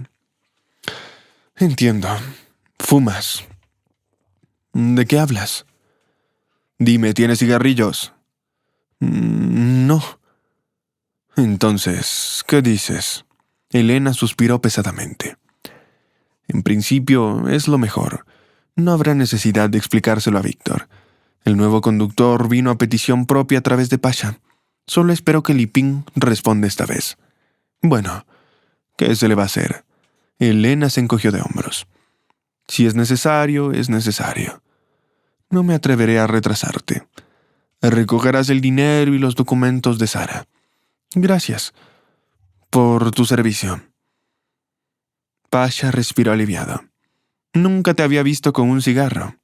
«Entiendo. Fumas». «¿De qué hablas?» «Dime, ¿tienes cigarrillos?» «No». «Entonces, ¿qué dices?» Elena suspiró pesadamente. «En principio, es lo mejor. No habrá necesidad de explicárselo a Víctor. El nuevo conductor vino a petición propia a través de Pasha. Solo espero que Lipín responda esta vez». «Bueno, ¿qué se le va a hacer?» Elena se encogió de hombros. «Si es necesario, es necesario. No me atreveré a retrasarte. Recogerás el dinero y los documentos de Sara. Gracias por tu servicio». Pasha respiró aliviado. «Nunca te había visto con un cigarro.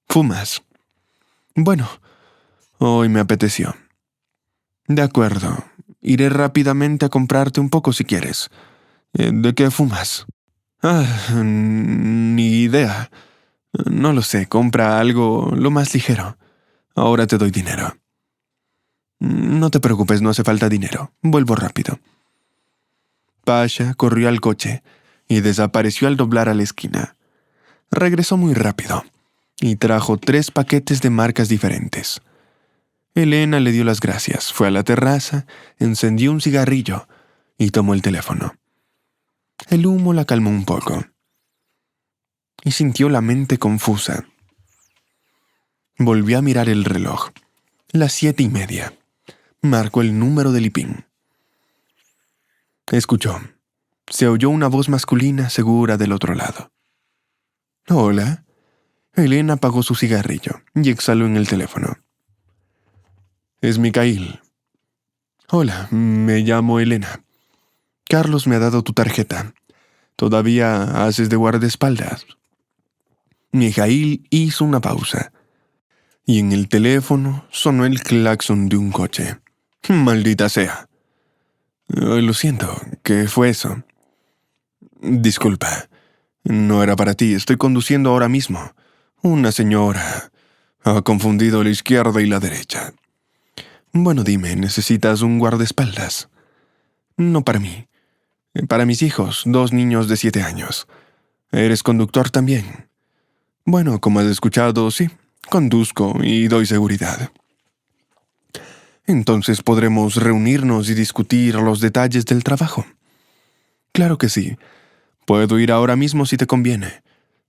¿Fumas?» «Bueno, hoy me apeteció». «De acuerdo. Iré rápidamente a comprarte un poco si quieres. ¿De qué fumas?» Ni idea. No lo sé. Compra algo lo más ligero. Ahora te doy dinero». «No te preocupes, no hace falta dinero. Vuelvo rápido». Pasha corrió al coche y desapareció al doblar a la esquina. Regresó muy rápido y trajo 3 paquetes de marcas diferentes. Elena le dio las gracias, fue a la terraza, encendió un cigarrillo y tomó el teléfono. El humo la calmó un poco y sintió la mente confusa. Volvió a mirar el reloj. Las 7:30. Marcó el número de Lipín. Escuchó. Se oyó una voz masculina segura del otro lado. «Hola». Elena apagó su cigarrillo y exhaló en el teléfono. «Es Mikhail». «Hola, me llamo Elena. Carlos me ha dado tu tarjeta. ¿Todavía haces de guardaespaldas?» Mikhail hizo una pausa y en el teléfono sonó el claxon de un coche. «Maldita sea». «Lo siento, ¿qué fue eso?» «Disculpa. No era para ti. Estoy conduciendo ahora mismo. Una señora ha confundido la izquierda y la derecha». «Bueno, dime, ¿necesitas un guardaespaldas?» «No para mí. Para mis hijos, 2 niños de 7 años. ¿Eres conductor también?» «Bueno, como has escuchado, sí. Conduzco y doy seguridad». «Entonces podremos reunirnos y discutir los detalles del trabajo». «Claro que sí. Puedo ir ahora mismo si te conviene.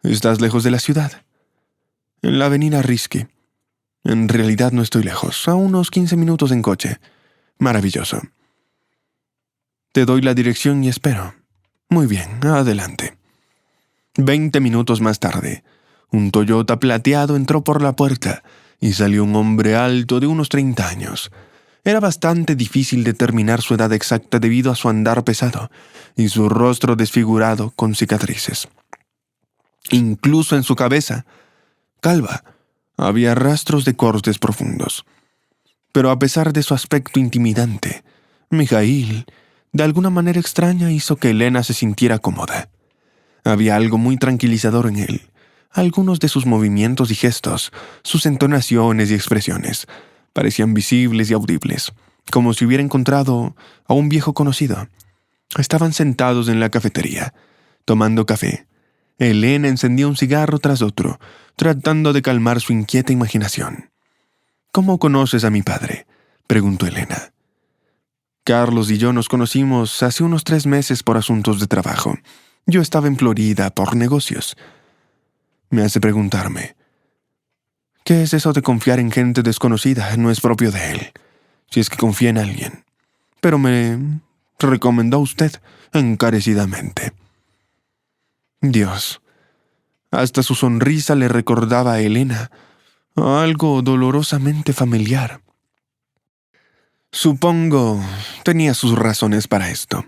¿Estás lejos de la ciudad?» «En la avenida Risky. En realidad no estoy lejos, a unos 15 minutos en coche». «Maravilloso. Te doy la dirección y espero». «Muy bien, adelante». 20 minutos más tarde, un Toyota plateado entró por la puerta y salió un hombre alto de unos 30 años. Era bastante difícil determinar su edad exacta debido a su andar pesado y su rostro desfigurado con cicatrices. Incluso en su cabeza, calva, había rastros de cortes profundos. Pero a pesar de su aspecto intimidante, Mijaíl, de alguna manera extraña, hizo que Elena se sintiera cómoda. Había algo muy tranquilizador en él. Algunos de sus movimientos y gestos, sus entonaciones y expresiones, parecían visibles y audibles, como si hubiera encontrado a un viejo conocido. Estaban sentados en la cafetería, tomando café. Elena encendía un cigarro tras otro, tratando de calmar su inquieta imaginación. «¿Cómo conoces a mi padre?», preguntó Elena. «Carlos y yo nos conocimos hace unos 3 meses por asuntos de trabajo. Yo estaba en Florida por negocios». Me hace preguntarme, ¿qué es eso de confiar en gente desconocida? No es propio de él, si es que confía en alguien. Pero me recomendó a usted encarecidamente. Dios, hasta su sonrisa le recordaba a Elena algo dolorosamente familiar. Supongo tenía sus razones para esto.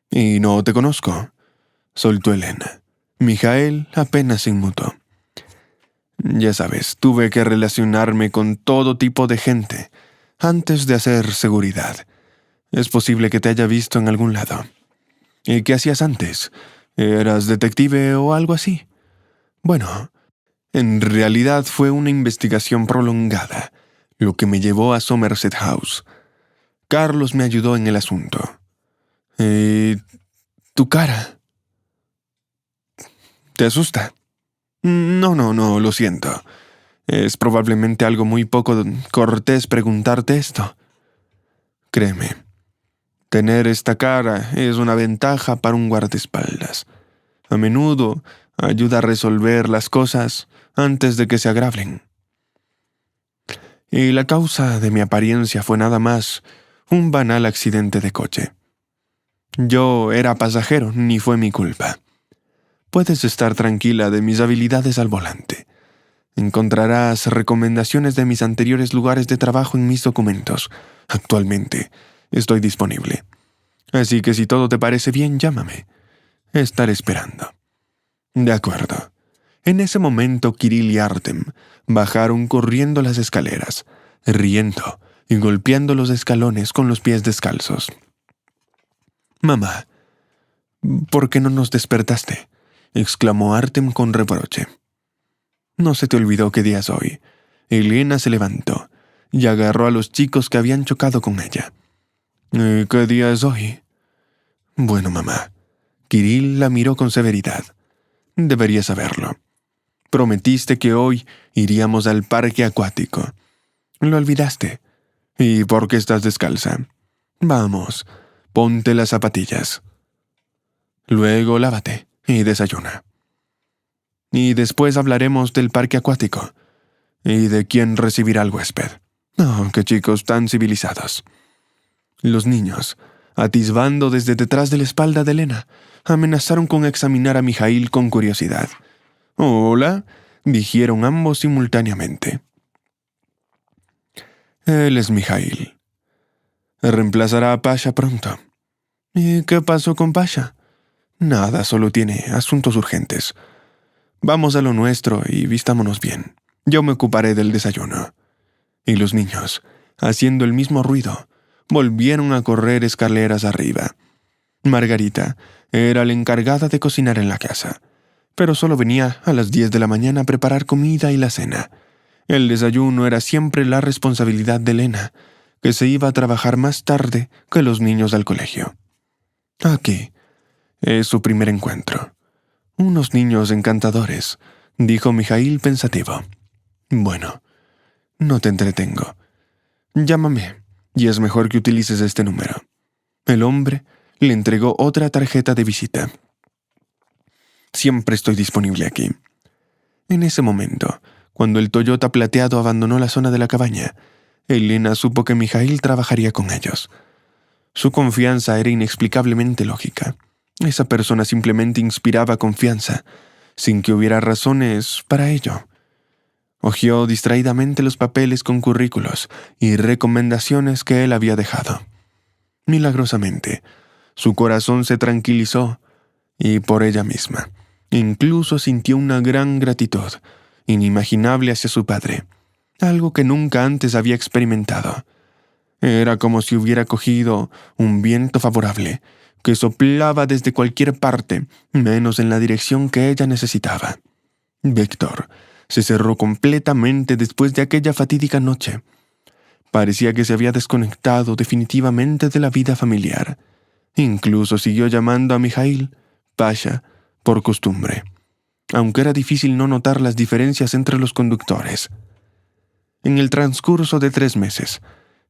«Y no te conozco», soltó Elena. Mijaíl apenas se inmutó. «Ya sabes, tuve que relacionarme con todo tipo de gente antes de hacer seguridad. Es posible que te haya visto en algún lado. ¿Y qué hacías antes? ¿Eras detective o algo así?» Bueno, en realidad fue una investigación prolongada, lo que me llevó a Somerset House. Carlos me ayudó en el asunto. ¿Tu cara te asusta? No, lo siento. Es probablemente algo muy poco cortés preguntarte esto. Créeme, tener esta cara es una ventaja para un guardaespaldas. A menudo ayuda a resolver las cosas antes de que se agraven. Y la causa de mi apariencia fue nada más un banal accidente de coche. Yo era pasajero, ni fue mi culpa. Puedes estar tranquila de mis habilidades al volante. Encontrarás recomendaciones de mis anteriores lugares de trabajo en mis documentos. Actualmente estoy disponible. Así que si todo te parece bien, llámame. Estaré esperando. De acuerdo. En ese momento Kirill y Artem bajaron corriendo las escaleras, riendo y golpeando los escalones con los pies descalzos. «Mamá, ¿por qué no nos despertaste?», exclamó Artem con reproche. «¿No se te olvidó qué día es hoy?». Elena se levantó y agarró a los chicos que habían chocado con ella. «¿Qué día es hoy?». «Bueno, mamá». Kirill la miró con severidad. «Deberías saberlo. Prometiste que hoy iríamos al parque acuático. Lo olvidaste. ¿Y por qué estás descalza? Vamos, ponte las zapatillas. Luego lávate y desayuna. Y después hablaremos del parque acuático y de quién recibirá al huésped. Oh, qué chicos tan civilizados». Los niños, atisbando desde detrás de la espalda de Elena, amenazaron con examinar a Mijaíl con curiosidad. «Hola», dijeron ambos simultáneamente. «Él es Mijaíl. Reemplazará a Pasha pronto». «¿Y qué pasó con Pasha?». «Nada, solo tiene asuntos urgentes. Vamos a lo nuestro y vistámonos bien. Yo me ocuparé del desayuno». Y los niños, haciendo el mismo ruido, volvieron a correr escaleras arriba. Margarita era la encargada de cocinar en la casa, pero solo venía a las 10 de la mañana a preparar comida y la cena. El desayuno era siempre la responsabilidad de Elena, que se iba a trabajar más tarde que los niños al colegio. Aquí es su primer encuentro. «Unos niños encantadores», dijo Mijaíl pensativo. «Bueno, no te entretengo. Llámame, y es mejor que utilices este número». El hombre le entregó otra tarjeta de visita. «Siempre estoy disponible aquí». En ese momento, cuando el Toyota plateado abandonó la zona de la cabaña, Elena supo que Mijaíl trabajaría con ellos. Su confianza era inexplicablemente lógica. Esa persona simplemente inspiraba confianza, sin que hubiera razones para ello. Hojeó distraídamente los papeles con currículos y recomendaciones que él había dejado. Milagrosamente, su corazón se tranquilizó y por ella misma. Incluso sintió una gran gratitud, inimaginable hacia su padre, algo que nunca antes había experimentado. Era como si hubiera cogido un viento favorable que soplaba desde cualquier parte, menos en la dirección que ella necesitaba. Víctor se cerró completamente después de aquella fatídica noche. Parecía que se había desconectado definitivamente de la vida familiar. Incluso siguió llamando a Mijaíl Pasha por costumbre, aunque era difícil no notar las diferencias entre los conductores. En el transcurso de 3 meses,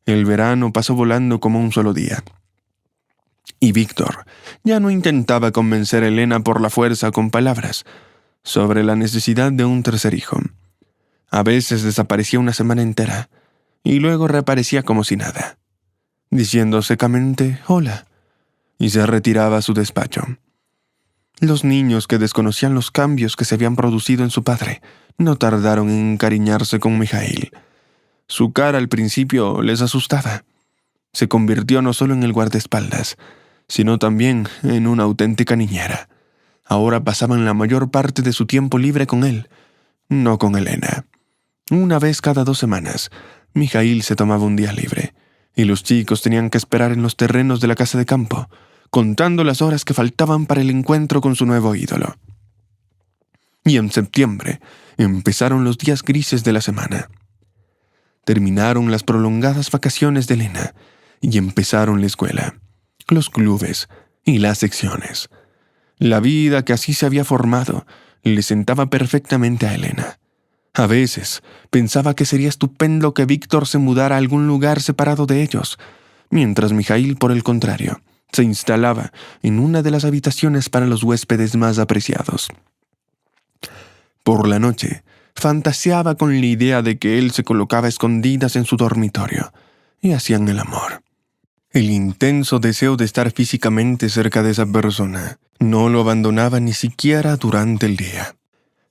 el verano pasó volando como un solo día. Y Víctor ya no intentaba convencer a Elena por la fuerza con palabras sobre la necesidad de un tercer hijo. A veces desaparecía una semana entera y luego reaparecía como si nada, diciendo secamente «hola», y se retiraba a su despacho. Los niños, que desconocían los cambios que se habían producido en su padre, no tardaron en encariñarse con Mijaíl. Su cara al principio les asustaba. Se convirtió no solo en el guardaespaldas, sino también en una auténtica niñera. Ahora pasaban la mayor parte de su tiempo libre con él, no con Elena. Una vez cada 2 semanas, Mijaíl se tomaba un día libre, y los chicos tenían que esperar en los terrenos de la casa de campo, contando las horas que faltaban para el encuentro con su nuevo ídolo. Y en septiembre empezaron los días grises de la semana. Terminaron las prolongadas vacaciones de Elena y empezaron la escuela, los clubes y las secciones. La vida que así se había formado le sentaba perfectamente a Elena. A veces pensaba que sería estupendo que Víctor se mudara a algún lugar separado de ellos, mientras Mijaíl, por el contrario, se instalaba en una de las habitaciones para los huéspedes más apreciados. Por la noche, fantaseaba con la idea de que él se colocaba a escondidas en su dormitorio y hacían el amor. El intenso deseo de estar físicamente cerca de esa persona no lo abandonaba ni siquiera durante el día.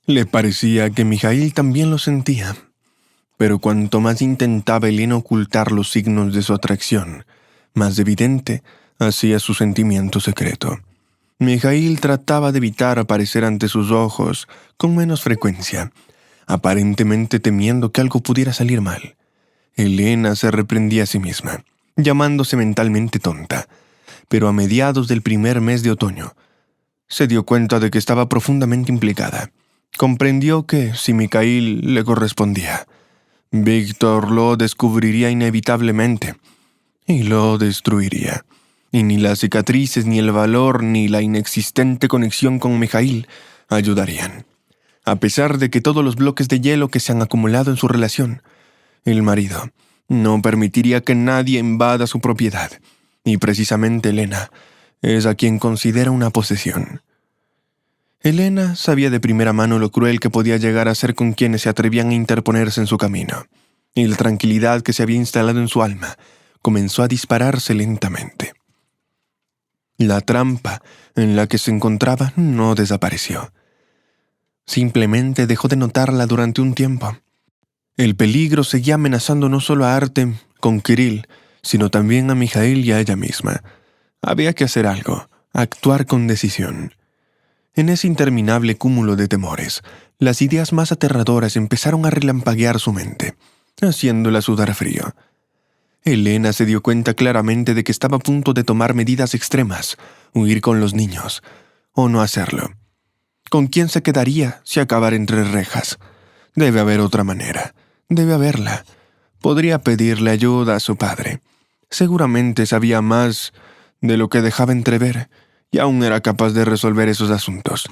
Le parecía que Mijaíl también lo sentía, pero cuanto más intentaba Elena ocultar los signos de su atracción, más evidente hacía su sentimiento secreto. Mijaíl trataba de evitar aparecer ante sus ojos con menos frecuencia, aparentemente temiendo que algo pudiera salir mal. Elena se reprendía a sí misma, llamándose mentalmente tonta, pero a mediados del primer mes de otoño, se dio cuenta de que estaba profundamente implicada. Comprendió que, si Mijaíl le correspondía, Víctor lo descubriría inevitablemente y lo destruiría. Y ni las cicatrices, ni el valor, ni la inexistente conexión con Mijaíl ayudarían. A pesar de que todos los bloques de hielo que se han acumulado en su relación, el marido no permitiría que nadie invada su propiedad, y precisamente Elena es a quien considera una posesión. Elena sabía de primera mano lo cruel que podía llegar a ser con quienes se atrevían a interponerse en su camino, y la tranquilidad que se había instalado en su alma comenzó a dispararse lentamente. La trampa en la que se encontraba no desapareció. Simplemente dejó de notarla durante un tiempo. El peligro seguía amenazando no solo a Artem con Kirill, sino también a Mijaíl y a ella misma. Había que hacer algo, actuar con decisión. En ese interminable cúmulo de temores, las ideas más aterradoras empezaron a relampaguear su mente, haciéndola sudar frío. Elena se dio cuenta claramente de que estaba a punto de tomar medidas extremas, huir con los niños, o no hacerlo. ¿Con quién se quedaría si acabara entre rejas? Debe haber otra manera. Debe haberla. Podría pedirle ayuda a su padre. Seguramente sabía más de lo que dejaba entrever, y aún era capaz de resolver esos asuntos.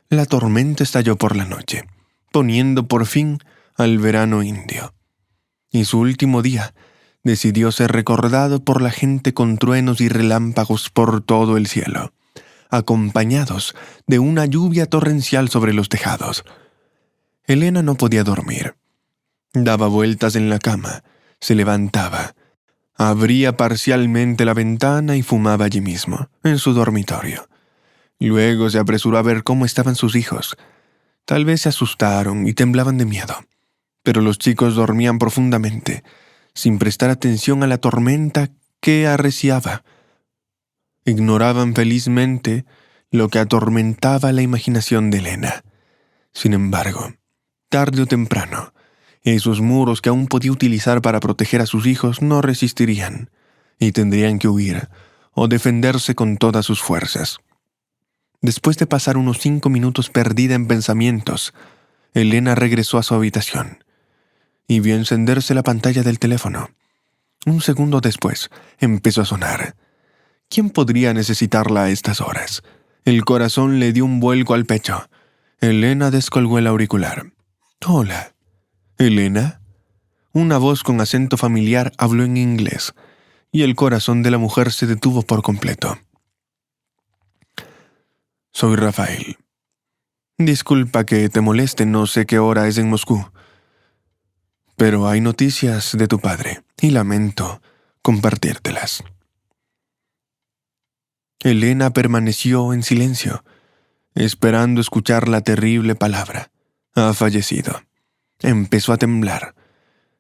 La tormenta estalló por la noche, poniendo por fin al verano indio. Y su último día decidió ser recordado por la gente con truenos y relámpagos por todo el cielo, acompañados de una lluvia torrencial sobre los tejados. Elena no podía dormir. Daba vueltas en la cama, se levantaba, abría parcialmente la ventana y fumaba allí mismo, en su dormitorio. Luego se apresuró a ver cómo estaban sus hijos. Tal vez se asustaron y temblaban de miedo. pero los chicos dormían profundamente, sin prestar atención a la tormenta que arreciaba. Ignoraban felizmente lo que atormentaba la imaginación de Elena. Sin embargo, tarde o temprano, esos muros que aún podía utilizar para proteger a sus hijos no resistirían, y tendrían que huir o defenderse con todas sus fuerzas. Después de pasar unos 5 minutos perdida en pensamientos, Elena regresó a su habitación y vio encenderse la pantalla del teléfono. Un segundo después, empezó a sonar. ¿Quién podría necesitarla a estas horas? El corazón le dio un vuelco al pecho. Elena descolgó el auricular. «Hola». «¿Elena?». Una voz con acento familiar habló en inglés, y el corazón de la mujer se detuvo por completo. «Soy Rafael. Disculpa que te moleste, no sé qué hora es en Moscú. Pero hay noticias de tu padre, y lamento compartírtelas». Elena permaneció en silencio, esperando escuchar la terrible palabra. «Ha fallecido». Empezó a temblar,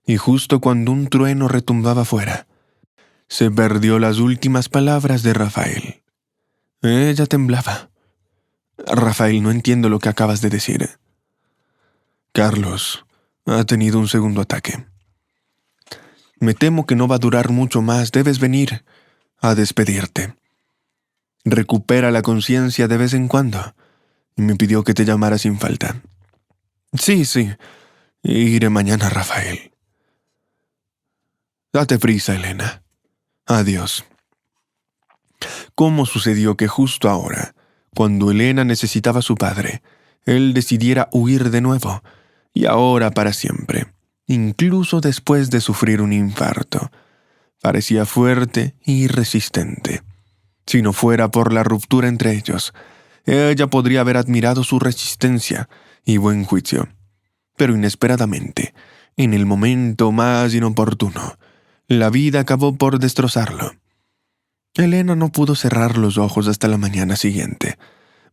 y justo cuando un trueno retumbaba fuera, se perdió las últimas palabras de Rafael. Ella temblaba. «Rafael, no entiendo lo que acabas de decir». «Carlos ha tenido un segundo ataque. Me temo que no va a durar mucho más. Debes venir a despedirte. Recupera la conciencia de vez en cuando». Y me pidió que te llamara sin falta. «Sí, iré mañana, Rafael». «Date prisa, Elena. Adiós». ¿Cómo sucedió que justo ahora, cuando Elena necesitaba a su padre, él decidiera huir de nuevo, y ahora para siempre, incluso después de sufrir un infarto? Parecía fuerte y resistente. Si no fuera por la ruptura entre ellos, ella podría haber admirado su resistencia y buen juicio. Pero inesperadamente, en el momento más inoportuno, la vida acabó por destrozarlo. Elena no pudo cerrar los ojos hasta la mañana siguiente,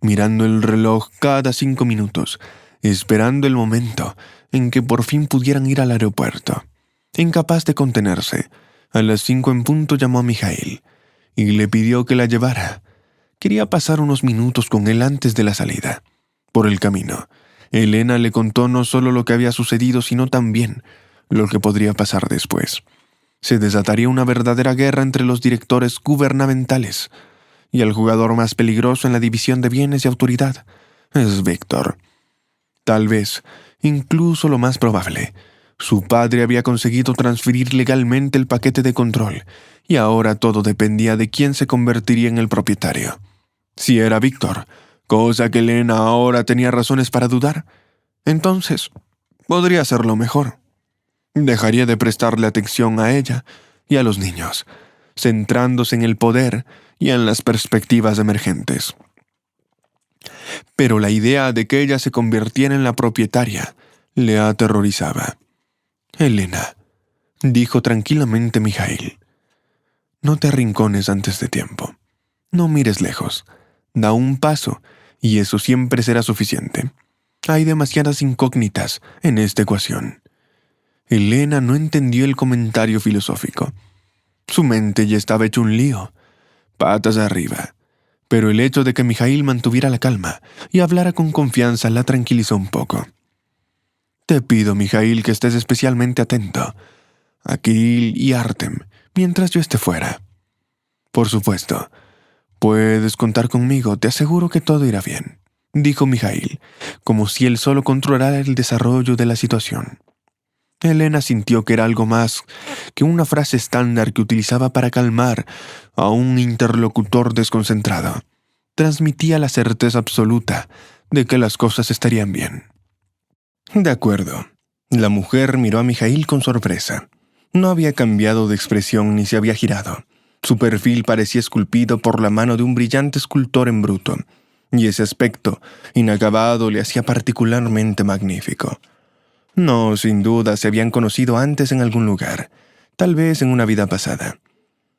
mirando el reloj cada 5 minutos, esperando el momento en que por fin pudieran ir al aeropuerto. Incapaz de contenerse, a las 5 en punto llamó a Mijail y le pidió que la llevara. Quería pasar unos minutos con él antes de la salida. Por el camino, Elena le contó no solo lo que había sucedido, sino también lo que podría pasar después. Se desataría una verdadera guerra entre los directores gubernamentales, y el jugador más peligroso en la división de bienes y autoridad es Víctor. Tal vez, incluso lo más probable, su padre había conseguido transferir legalmente el paquete de control, y ahora todo dependía de quién se convertiría en el propietario. Si era Víctor, cosa que Elena ahora tenía razones para dudar, entonces podría hacerlo mejor. Dejaría de prestarle atención a ella y a los niños, centrándose en el poder y en las perspectivas emergentes. Pero la idea de que ella se convirtiera en la propietaria le aterrorizaba. «Elena», dijo tranquilamente Mijail, «no te arrincones antes de tiempo. No mires lejos. Da un paso, y eso siempre será suficiente. Hay demasiadas incógnitas en esta ecuación». Elena no entendió el comentario filosófico. Su mente ya estaba hecho un lío, patas arriba. Pero el hecho de que Mijail mantuviera la calma y hablara con confianza la tranquilizó un poco. «Te pido, Mijail, que estés especialmente atento a Kirill y Artem mientras yo esté fuera. Por supuesto, puedes contar conmigo, te aseguro que todo irá bien», dijo Mijail, como si él solo controlara el desarrollo de la situación. Elena sintió que era algo más que una frase estándar que utilizaba para calmar a un interlocutor desconcentrado. Transmitía la certeza absoluta de que las cosas estarían bien. «De acuerdo». La mujer miró a Mijail con sorpresa. No había cambiado de expresión ni se había girado. Su perfil parecía esculpido por la mano de un brillante escultor en bruto, y ese aspecto inacabado le hacía particularmente magnífico. No, sin duda se habían conocido antes en algún lugar, tal vez en una vida pasada.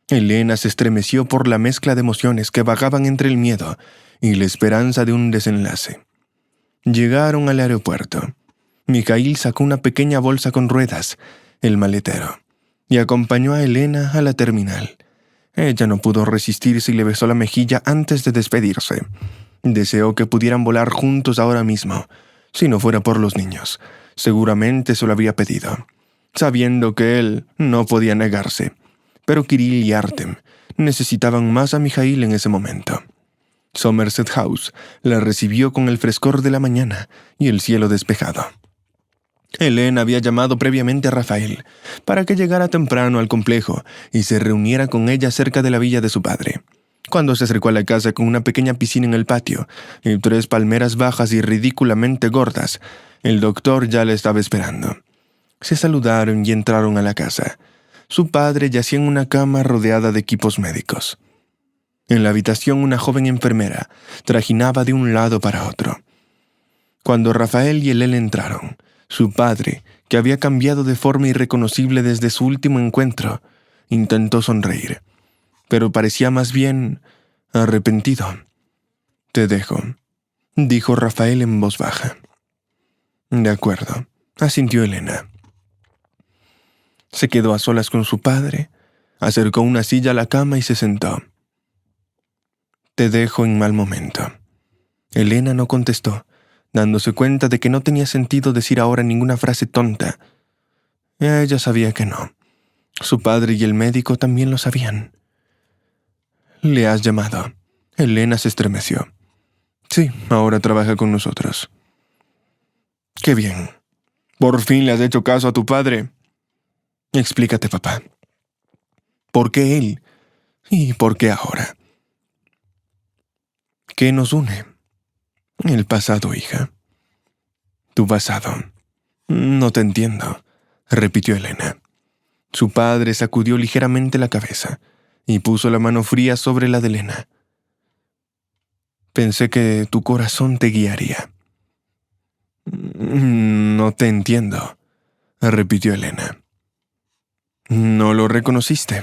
Elena se estremeció por la mezcla de emociones que vagaban entre el miedo y la esperanza de un desenlace. Llegaron al aeropuerto. Mikhail sacó una pequeña bolsa con ruedas, el maletero, y acompañó a Elena a la terminal. Ella no pudo resistirse y le besó la mejilla antes de despedirse. Deseó que pudieran volar juntos ahora mismo. Si no fuera por los niños, seguramente se lo habría pedido, sabiendo que él no podía negarse. Pero Kirill y Artem necesitaban más a Mikhail en ese momento. Somerset House la recibió con el frescor de la mañana y el cielo despejado. Elena había llamado previamente a Rafael para que llegara temprano al complejo y se reuniera con ella cerca de la villa de su padre. Cuando se acercó a la casa con una pequeña piscina en el patio y 3 palmeras bajas y ridículamente gordas, el doctor ya la estaba esperando. Se saludaron y entraron a la casa. Su padre yacía en una cama rodeada de equipos médicos. En la habitación una joven enfermera trajinaba de un lado para otro. Cuando Rafael y Elena entraron, su padre, que había cambiado de forma irreconocible desde su último encuentro, intentó sonreír, pero parecía más bien arrepentido. «Te dejo», dijo Rafael en voz baja. «De acuerdo», asintió Elena. Se quedó a solas con su padre, acercó una silla a la cama y se sentó. «Te dejo en mal momento». Elena no contestó, dándose cuenta de que no tenía sentido decir ahora ninguna frase tonta. Ella sabía que no. Su padre y el médico también lo sabían. «¿Le has llamado?» Elena se estremeció. «Sí, ahora trabaja con nosotros». «Qué bien. Por fin le has hecho caso a tu padre». «Explícate, papá. ¿Por qué él? ¿Y por qué ahora?» «¿Qué nos une?» «El pasado, hija». «¿Tu pasado?» «No te entiendo», repitió Elena. Su padre sacudió ligeramente la cabeza y puso la mano fría sobre la de Elena. «Pensé que tu corazón te guiaría». «No te entiendo», repitió Elena. «¿No lo reconociste?»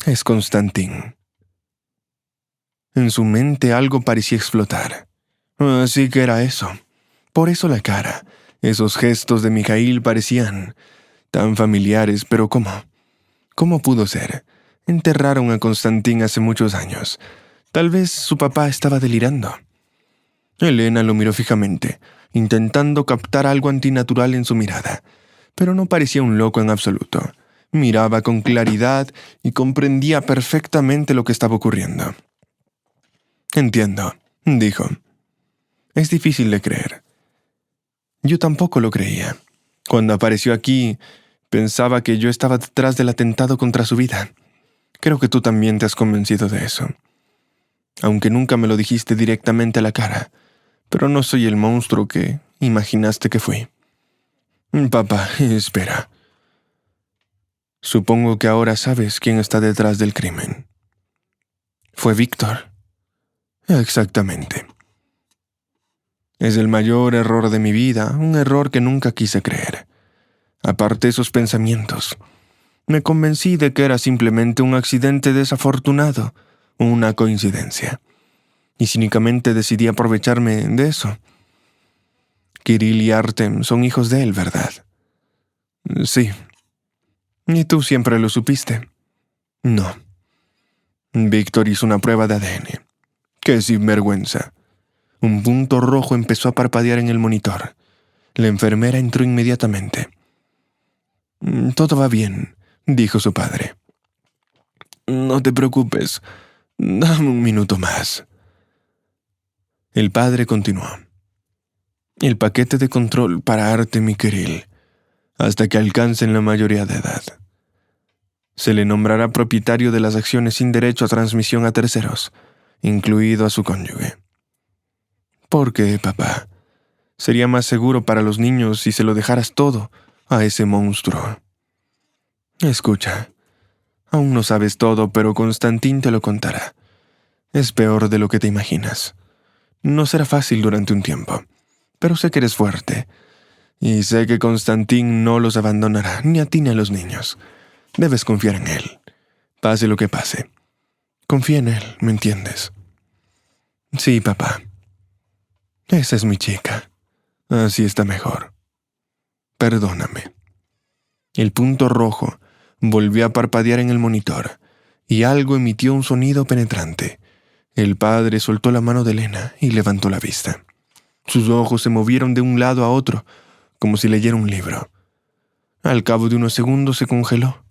«Es Constantín». En su mente algo parecía explotar. Así que era eso. Por eso la cara, esos gestos de Mikhail parecían tan familiares, pero ¿cómo? ¿Cómo pudo ser? Enterraron a Constantín hace muchos años. Tal vez su papá estaba delirando. Elena lo miró fijamente, intentando captar algo antinatural en su mirada, pero no parecía un loco en absoluto. Miraba con claridad y comprendía perfectamente lo que estaba ocurriendo. «Entiendo», dijo. «Es difícil de creer». Yo tampoco lo creía. Cuando apareció aquí, pensaba que yo estaba detrás del atentado contra su vida. Creo que tú también te has convencido de eso. Aunque nunca me lo dijiste directamente a la cara, pero no soy el monstruo que imaginaste que fui. Papá, espera. Supongo que ahora sabes quién está detrás del crimen. ¿Fue Víctor? Exactamente. Es el mayor error de mi vida, un error que nunca quise creer. Aparté esos pensamientos. Me convencí de que era simplemente un accidente desafortunado, una coincidencia. Y cínicamente decidí aprovecharme de eso. Kirill y Artem son hijos de él, ¿verdad? Sí. ¿Y tú siempre lo supiste? No. Víctor hizo una prueba de ADN. ¡Qué sinvergüenza! Un punto rojo empezó a parpadear en el monitor. La enfermera entró inmediatamente. «Todo va bien», dijo su padre. «No te preocupes. Dame un minuto más». El padre continuó. «El paquete de control para Artem y Kirill, hasta que alcancen la mayoría de edad. Se le nombrará propietario de las acciones sin derecho a transmisión a terceros, incluido a su cónyuge». «¿Por qué, papá? Sería más seguro para los niños si se lo dejaras todo a ese monstruo». «Escucha, aún no sabes todo, pero Constantín te lo contará. Es peor de lo que te imaginas. No será fácil durante un tiempo, pero sé que eres fuerte. Y sé que Constantín no los abandonará, ni a ti ni a los niños. Debes confiar en él, pase lo que pase. Confía en él, ¿me entiendes?» «Sí, papá. Esa es mi chica. Así está mejor. Perdóname. El punto rojo volvió a parpadear en el monitor y algo emitió un sonido penetrante. El padre soltó la mano de Elena y levantó la vista. Sus ojos se movieron de un lado a otro, como si leyera un libro. Al cabo de unos segundos se congeló.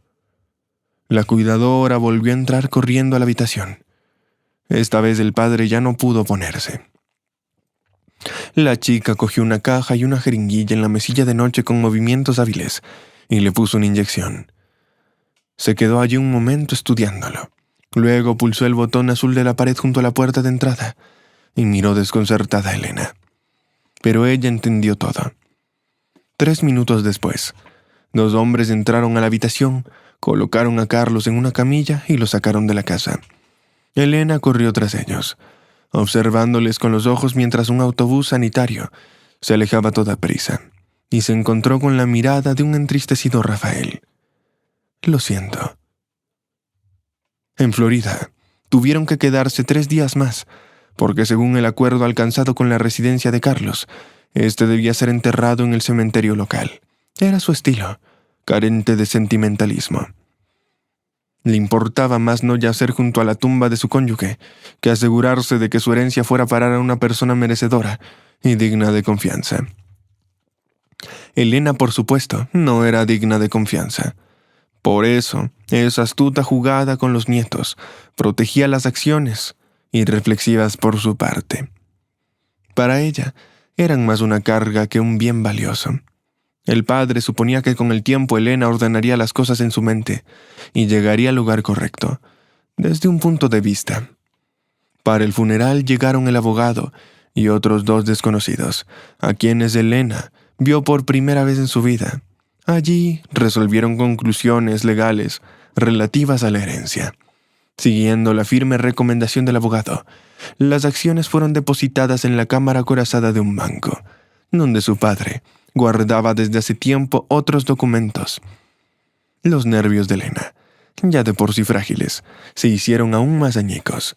La cuidadora volvió a entrar corriendo a la habitación. Esta vez el padre ya no pudo oponerse. La chica cogió una caja y una jeringuilla en la mesilla de noche con movimientos hábiles y le puso una inyección. Se quedó allí un momento estudiándolo. Luego pulsó el botón azul de la pared junto a la puerta de entrada y miró desconcertada a Elena. Pero ella entendió todo. 3 minutos después, 2 hombres entraron a la habitación, colocaron a Carlos en una camilla y lo sacaron de la casa. Elena corrió tras ellos, observándoles con los ojos mientras un autobús sanitario se alejaba a toda prisa, y se encontró con la mirada de un entristecido Rafael. Lo siento. En Florida, tuvieron que quedarse 3 días más, porque según el acuerdo alcanzado con la residencia de Carlos, este debía ser enterrado en el cementerio local. Era su estilo, carente de sentimentalismo. Le importaba más no yacer junto a la tumba de su cónyuge que asegurarse de que su herencia fuera a parar a una persona merecedora y digna de confianza. Elena, por supuesto, no era digna de confianza. Por eso, esa astuta jugada con los nietos protegía las acciones irreflexivas por su parte. Para ella, eran más una carga que un bien valioso. El padre suponía que con el tiempo Elena ordenaría las cosas en su mente y llegaría al lugar correcto, desde un punto de vista. Para el funeral llegaron el abogado y otros 2 desconocidos, a quienes Elena vio por primera vez en su vida. Allí resolvieron conclusiones legales relativas a la herencia. Siguiendo la firme recomendación del abogado, las acciones fueron depositadas en la cámara acorazada de un banco, donde su padre guardaba desde hace tiempo otros documentos. Los nervios de Elena, ya de por sí frágiles, se hicieron aún más añicos.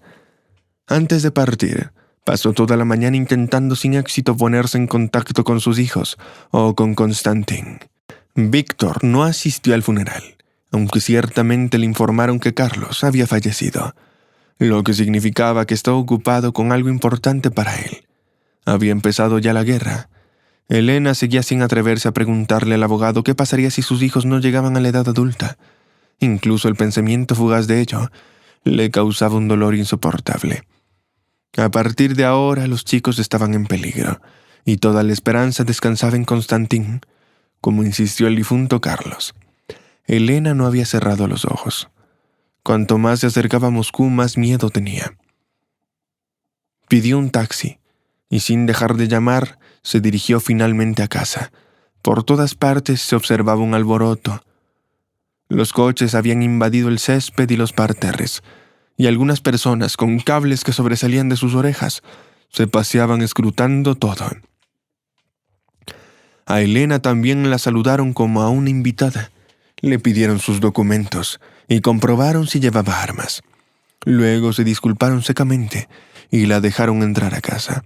Antes de partir, pasó toda la mañana intentando sin éxito ponerse en contacto con sus hijos o con Constantin. Víctor no asistió al funeral, aunque ciertamente le informaron que Carlos había fallecido, lo que significaba que estaba ocupado con algo importante para él. Había empezado ya la guerra. Elena seguía sin atreverse a preguntarle al abogado qué pasaría si sus hijos no llegaban a la edad adulta. Incluso el pensamiento fugaz de ello le causaba un dolor insoportable. A partir de ahora los chicos estaban en peligro, y toda la esperanza descansaba en Constantin, como insistió el difunto Carlos. Elena no había cerrado los ojos. Cuanto más se acercaba a Moscú, más miedo tenía. Pidió un taxi, y sin dejar de llamar, se dirigió finalmente a casa. Por todas partes se observaba un alboroto. Los coches habían invadido el césped y los parterres, y algunas personas con cables que sobresalían de sus orejas se paseaban escrutando todo. A Elena también la saludaron como a una invitada. Le pidieron sus documentos y comprobaron si llevaba armas. Luego se disculparon secamente y la dejaron entrar a casa.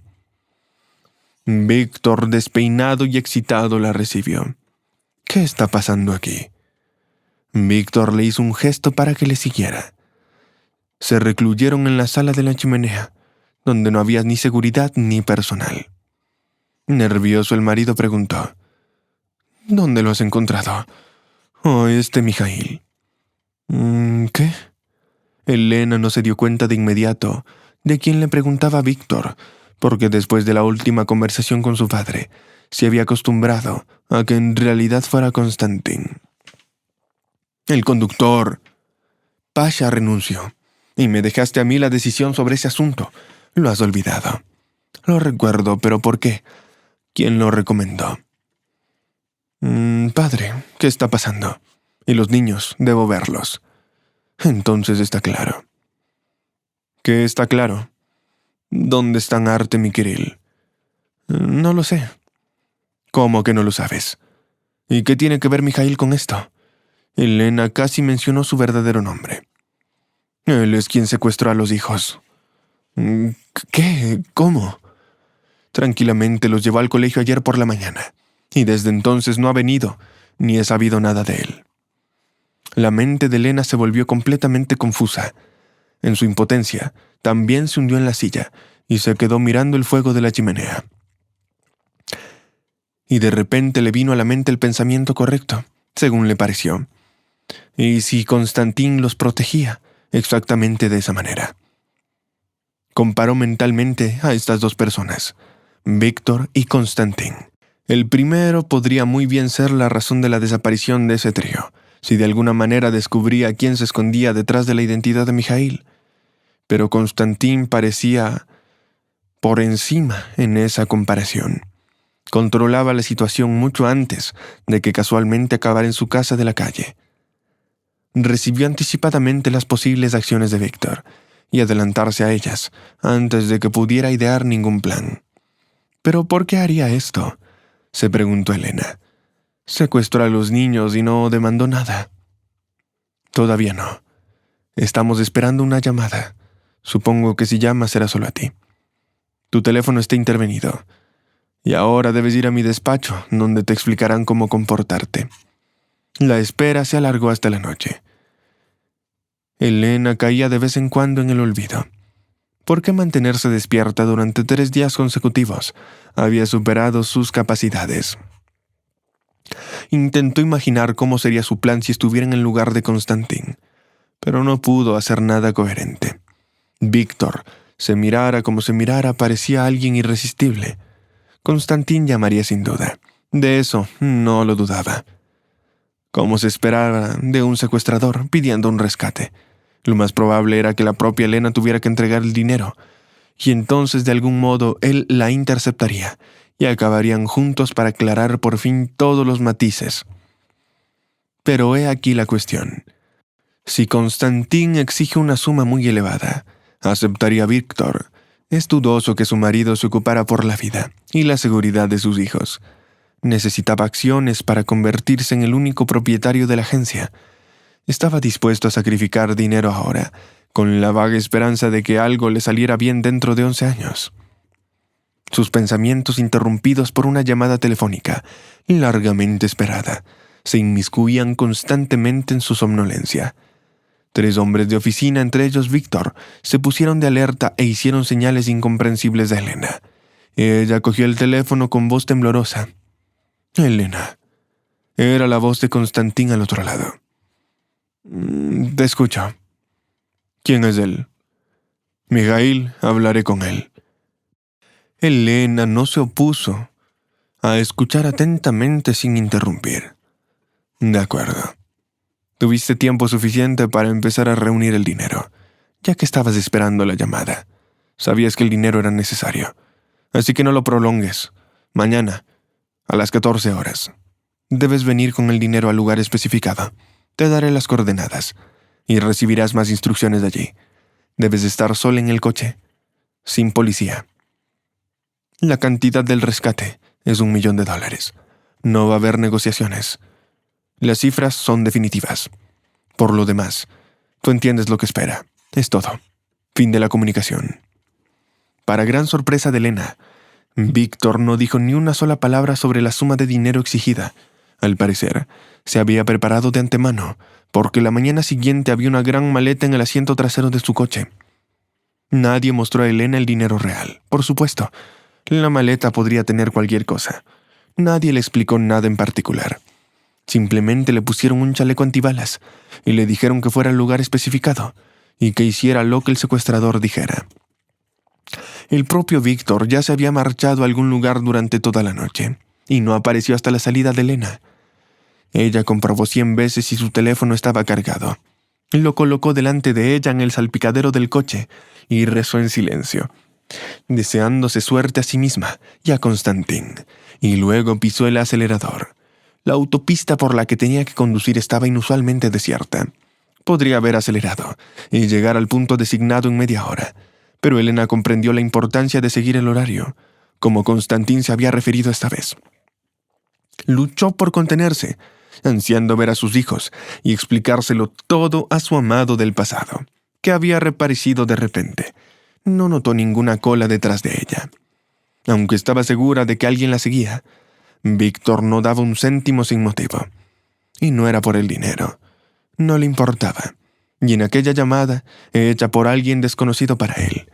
Víctor, despeinado y excitado, la recibió. ¿Qué está pasando aquí? Víctor le hizo un gesto para que le siguiera. Se recluyeron en la sala de la chimenea, donde no había ni seguridad ni personal. Nervioso, el marido preguntó: ¿Dónde lo has encontrado? Oh, Mijail. ¿Qué? Elena no se dio cuenta de inmediato de quién le preguntaba a Víctor, porque después de la última conversación con su padre, se había acostumbrado a que en realidad fuera Constantin. El conductor. Pasha renunció, y me dejaste a mí la decisión sobre ese asunto. Lo has olvidado. Lo recuerdo, pero ¿por qué? ¿Quién lo recomendó? Padre, ¿qué está pasando? Y los niños, debo verlos. Entonces está claro. ¿Qué está claro? ¿Dónde están Artem y Kirill? No lo sé. ¿Cómo que no lo sabes? ¿Y qué tiene que ver Mijail con esto? Elena casi mencionó su verdadero nombre. Él es quien secuestró a los hijos. ¿Qué? ¿Cómo? Tranquilamente los llevó al colegio ayer por la mañana, y desde entonces no ha venido, ni he sabido nada de él. La mente de Elena se volvió completamente confusa. En su impotencia, también se hundió en la silla y se quedó mirando el fuego de la chimenea. Y de repente le vino a la mente el pensamiento correcto, según le pareció. ¿Y si Constantín los protegía exactamente de esa manera? Comparó mentalmente a estas dos personas, Víctor y Constantín. El primero podría muy bien ser la razón de la desaparición de ese trío, si de alguna manera descubría quién se escondía detrás de la identidad de Mijaíl. Pero Constantín parecía por encima en esa comparación. Controlaba la situación mucho antes de que casualmente acabara en su casa de la calle. Recibió anticipadamente las posibles acciones de Víctor y adelantarse a ellas antes de que pudiera idear ningún plan. ¿Pero por qué haría esto?, se preguntó Elena. Secuestró a los niños y no demandó nada. Todavía no. Estamos esperando una llamada. Supongo que si llamas será solo a ti. Tu teléfono está intervenido. Y ahora debes ir a mi despacho, donde te explicarán cómo comportarte. La espera se alargó hasta la noche. Elena caía de vez en cuando en el olvido. ¿Por qué mantenerse despierta durante 3 días consecutivos había superado sus capacidades? Intentó imaginar cómo sería su plan si estuviera en el lugar de Constantín, pero no pudo hacer nada coherente. Víctor, se mirara como se mirara, parecía alguien irresistible. Constantín llamaría sin duda. De eso no lo dudaba. Como se esperaba de un secuestrador pidiendo un rescate. Lo más probable era que la propia Elena tuviera que entregar el dinero, y entonces de algún modo él la interceptaría, y acabarían juntos para aclarar por fin todos los matices. Pero he aquí la cuestión. Si Constantín exige una suma muy elevada, ¿aceptaría Víctor? Es dudoso que su marido se ocupara por la vida y la seguridad de sus hijos. Necesitaba acciones para convertirse en el único propietario de la agencia. Estaba dispuesto a sacrificar dinero ahora, con la vaga esperanza de que algo le saliera bien dentro de 11 años. Sus pensamientos, interrumpidos por una llamada telefónica, largamente esperada, se inmiscuían constantemente en su somnolencia. 3 hombres de oficina, entre ellos Víctor, se pusieron de alerta e hicieron señales incomprensibles a Elena. Ella cogió el teléfono con voz temblorosa. «Elena». Era la voz de Constantín al otro lado. «Te escucho». «¿Quién es él?» «Mijaíl, hablaré con él». Elena no se opuso a escuchar atentamente sin interrumpir. «De acuerdo. Tuviste tiempo suficiente para empezar a reunir el dinero, ya que estabas esperando la llamada. Sabías que el dinero era necesario. Así que no lo prolongues. Mañana, a las 14 horas, debes venir con el dinero al lugar especificado. Te daré las coordenadas y recibirás más instrucciones de allí. Debes estar sola en el coche, sin policía. La cantidad del rescate es $1 millón. No va a haber negociaciones. Las cifras son definitivas. Por lo demás, tú entiendes lo que espera. Es todo. Fin de la comunicación. Para gran sorpresa de Elena, Víctor no dijo ni una sola palabra sobre la suma de dinero exigida. Al parecer, se había preparado de antemano, porque la mañana siguiente había una gran maleta en el asiento trasero de su coche. Nadie mostró a Elena el dinero real, por supuesto. La maleta podría tener cualquier cosa. Nadie le explicó nada en particular. Simplemente le pusieron un chaleco antibalas y le dijeron que fuera al lugar especificado y que hiciera lo que el secuestrador dijera. El propio Víctor ya se había marchado a algún lugar durante toda la noche y no apareció hasta la salida de Elena. Ella comprobó 100 veces si su teléfono estaba cargado. Lo colocó delante de ella en el salpicadero del coche y rezó en silencio, deseándose suerte a sí misma y a Constantín, y luego pisó el acelerador. La autopista por la que tenía que conducir estaba inusualmente desierta. Podría haber acelerado y llegar al punto designado en media hora, pero Elena comprendió la importancia de seguir el horario, como Constantín se había referido esta vez. Luchó por contenerse, ansiando ver a sus hijos y explicárselo todo a su amado del pasado, que había reaparecido de repente. No notó ninguna cola detrás de ella. Aunque estaba segura de que alguien la seguía, Víctor no daba un céntimo sin motivo. Y no era por el dinero. No le importaba. Y en aquella llamada, hecha por alguien desconocido para él.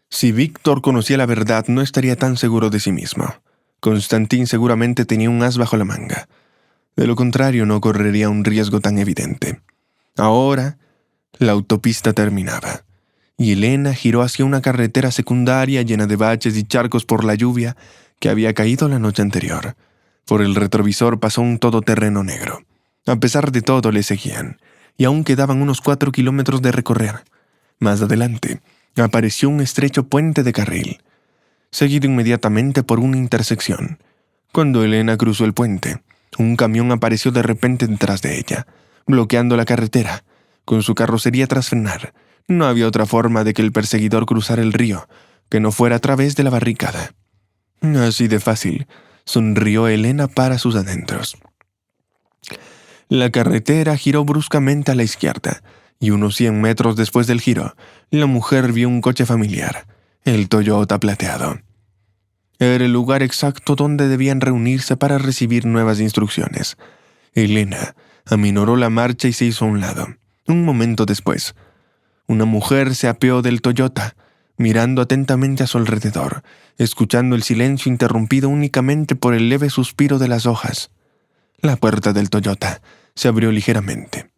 Si Víctor conocía la verdad, no estaría tan seguro de sí mismo. Constantín seguramente tenía un as bajo la manga. De lo contrario, no correría un riesgo tan evidente. Ahora, la autopista terminaba, y Elena giró hacia una carretera secundaria llena de baches y charcos por la lluvia que había caído la noche anterior. Por el retrovisor pasó un todoterreno negro. A pesar de todo, le seguían, y aún quedaban unos 4 kilómetros de recorrer. Más adelante, apareció un estrecho puente de carril, seguido inmediatamente por una intersección. Cuando Elena cruzó el puente, un camión apareció de repente detrás de ella, bloqueando la carretera, con su carrocería tras frenar. No había otra forma de que el perseguidor cruzara el río, que no fuera a través de la barricada. Así de fácil, sonrió Elena para sus adentros. La carretera giró bruscamente a la izquierda, y unos 100 metros después del giro, la mujer vio un coche familiar, el Toyota plateado. Era el lugar exacto donde debían reunirse para recibir nuevas instrucciones. Elena aminoró la marcha y se hizo a un lado. Un momento después, una mujer se apeó del Toyota, mirando atentamente a su alrededor, escuchando el silencio interrumpido únicamente por el leve suspiro de las hojas. La puerta del Toyota se abrió ligeramente,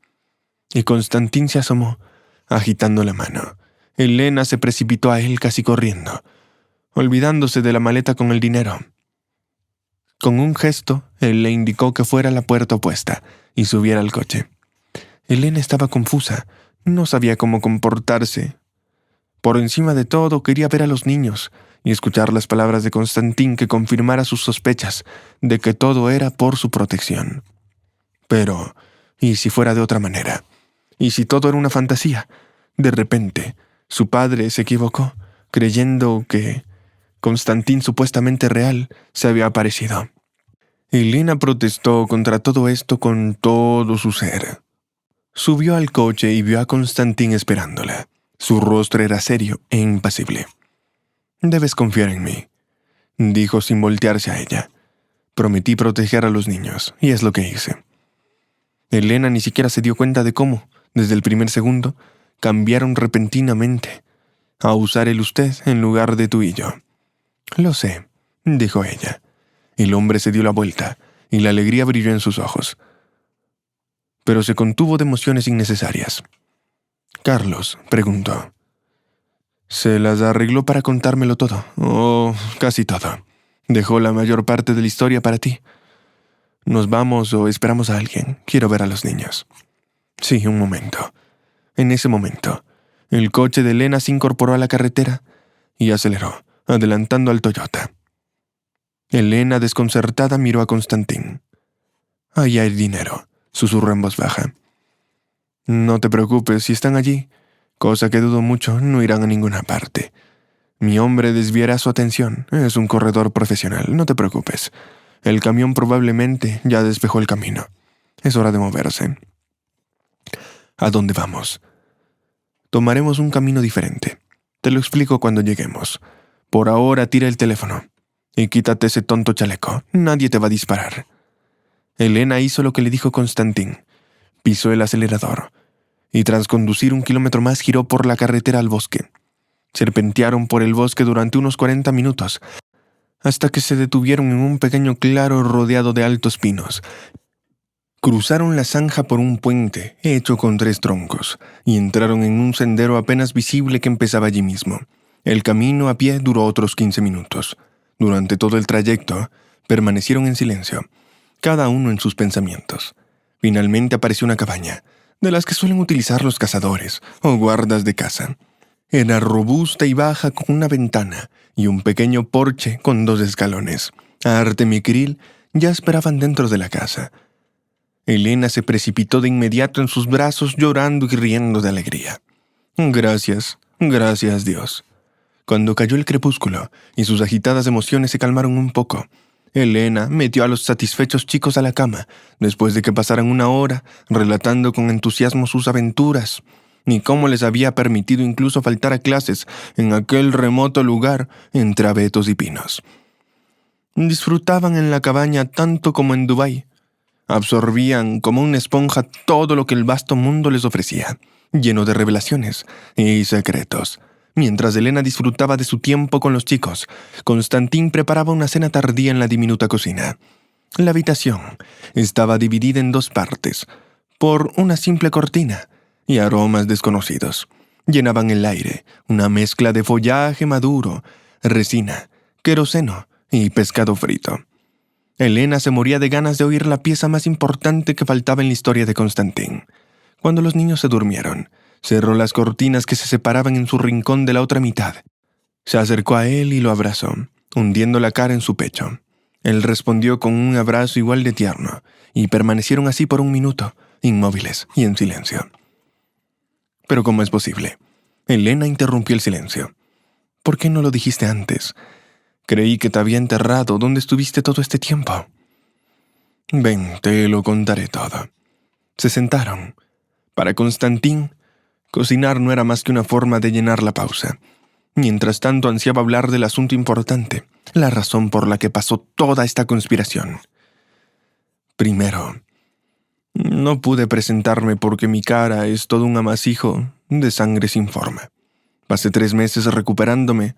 y Constantín se asomó, agitando la mano. Elena se precipitó a él casi corriendo, olvidándose de la maleta con el dinero. Con un gesto, él le indicó que fuera a la puerta opuesta y subiera al coche. Elena estaba confusa, no sabía cómo comportarse. Por encima de todo, quería ver a los niños y escuchar las palabras de Constantín que confirmara sus sospechas de que todo era por su protección. Pero, ¿y si fuera de otra manera? ¿Y si todo era una fantasía? De repente, su padre se equivocó, creyendo que Constantín supuestamente real se había aparecido. Elena protestó contra todo esto con todo su ser. Subió al coche y vio a Constantín esperándola. Su rostro era serio e impasible. «Debes confiar en mí», dijo sin voltearse a ella. «Prometí proteger a los niños, y es lo que hice». Elena ni siquiera se dio cuenta de cómo, desde el primer segundo, cambiaron repentinamente a usar el usted en lugar de tú y yo. «Lo sé», dijo ella. El hombre se dio la vuelta, y la alegría brilló en sus ojos. Pero se contuvo de emociones innecesarias. «Carlos», preguntó. «¿Se las arregló para contármelo todo? ¿O casi todo? ¿Dejó la mayor parte de la historia para ti? ¿Nos vamos o esperamos a alguien? Quiero ver a los niños». «Sí, un momento». En ese momento, el coche de Elena se incorporó a la carretera y aceleró, adelantando al Toyota. Elena, desconcertada, miró a Constantín. «Ahí hay dinero», susurró en voz baja. «No te preocupes, si están allí, cosa que dudo mucho, no irán a ninguna parte. Mi hombre desviará su atención, es un corredor profesional, no te preocupes. El camión probablemente ya despejó el camino. Es hora de moverse». «¿A dónde vamos?» «Tomaremos un camino diferente. Te lo explico cuando lleguemos. Por ahora tira el teléfono. Y quítate ese tonto chaleco. Nadie te va a disparar». Elena hizo lo que le dijo Constantín. Pisó el acelerador. Y tras conducir 1 kilómetro más giró por la carretera al bosque. Serpentearon por el bosque durante unos 40 minutos, hasta que se detuvieron en un pequeño claro rodeado de altos pinos. Cruzaron la zanja por un puente hecho con 3 troncos y entraron en un sendero apenas visible que empezaba allí mismo. El camino a pie duró otros 15 minutos. Durante todo el trayecto, permanecieron en silencio, cada uno en sus pensamientos. Finalmente apareció una cabaña, de las que suelen utilizar los cazadores o guardas de caza. Era robusta y baja, con una ventana y un pequeño porche con 2 escalones. Artem y Kirill ya esperaban dentro de la casa. Elena se precipitó de inmediato en sus brazos, llorando y riendo de alegría. «Gracias, gracias Dios». Cuando cayó el crepúsculo y sus agitadas emociones se calmaron un poco, Elena metió a los satisfechos chicos a la cama, después de que pasaran 1 hora relatando con entusiasmo sus aventuras. ni cómo les había permitido incluso faltar a clases en aquel remoto lugar entre abetos y pinos. Disfrutaban en la cabaña tanto como en Dubái. Absorbían como una esponja todo lo que el vasto mundo les ofrecía, lleno de revelaciones y secretos. Mientras Elena disfrutaba de su tiempo con los chicos, Constantín preparaba una cena tardía en la diminuta cocina. La habitación estaba dividida en dos partes, por una simple cortina, y aromas desconocidos llenaban el aire, una mezcla de follaje maduro, resina, queroseno y pescado frito. Elena se moría de ganas de oír la pieza más importante que faltaba en la historia de Constantín. Cuando los niños se durmieron, cerró las cortinas que se separaban en su rincón de la otra mitad. Se acercó a él y lo abrazó, hundiendo la cara en su pecho. Él respondió con un abrazo igual de tierno, y permanecieron así por un minuto, inmóviles y en silencio. Pero ¿cómo es posible? Elena interrumpió el silencio. ¿Por qué no lo dijiste antes? Creí que te había enterrado. ¿Dónde estuviste todo este tiempo? Ven, te lo contaré todo. Se sentaron. Para Constantín, cocinar no era más que una forma de llenar la pausa. Mientras tanto ansiaba hablar del asunto importante, la razón por la que pasó toda esta conspiración. Primero, no pude presentarme porque mi cara es todo un amasijo de sangre sin forma. Pasé 3 meses recuperándome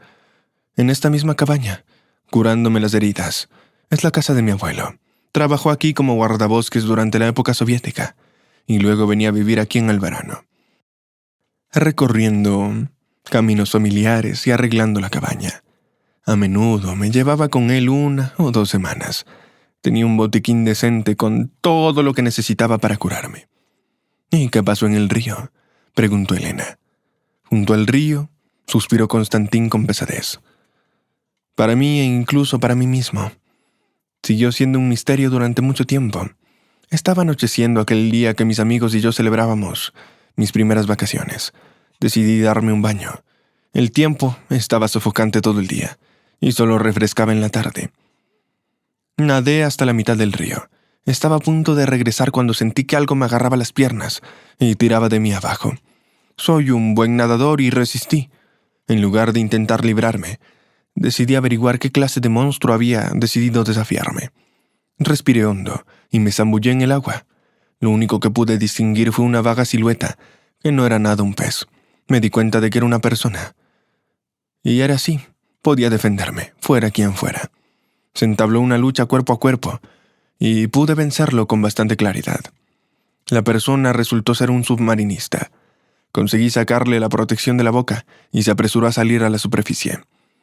en esta misma cabaña, curándome las heridas. Es la casa de mi abuelo. Trabajó aquí como guardabosques durante la época soviética y luego venía a vivir aquí en el verano, recorriendo caminos familiares y arreglando la cabaña. A menudo me llevaba con él 1 o 2 semanas. Tenía un botiquín decente con todo lo que necesitaba para curarme. ¿Y qué pasó en el río?, preguntó Elena. Junto al río, suspiró Constantín con pesadez. Para mí e incluso para mí mismo. Siguió siendo un misterio durante mucho tiempo. Estaba anocheciendo aquel día que mis amigos y yo celebrábamos mis primeras vacaciones. Decidí darme un baño. El tiempo estaba sofocante todo el día y solo refrescaba en la tarde. Nadé hasta la mitad del río. Estaba a punto de regresar cuando sentí que algo me agarraba las piernas y tiraba de mí abajo. Soy un buen nadador y resistí. En lugar de intentar librarme, decidí averiguar qué clase de monstruo había decidido desafiarme. Respiré hondo y me zambullé en el agua. Lo único que pude distinguir fue una vaga silueta, que no era nada un pez. Me di cuenta de que era una persona. Y era así. Podía defenderme, fuera quien fuera. Se entabló una lucha cuerpo a cuerpo, y pude vencerlo con bastante claridad. La persona resultó ser un submarinista. Conseguí sacarle la protección de la boca y se apresuró a salir a la superficie.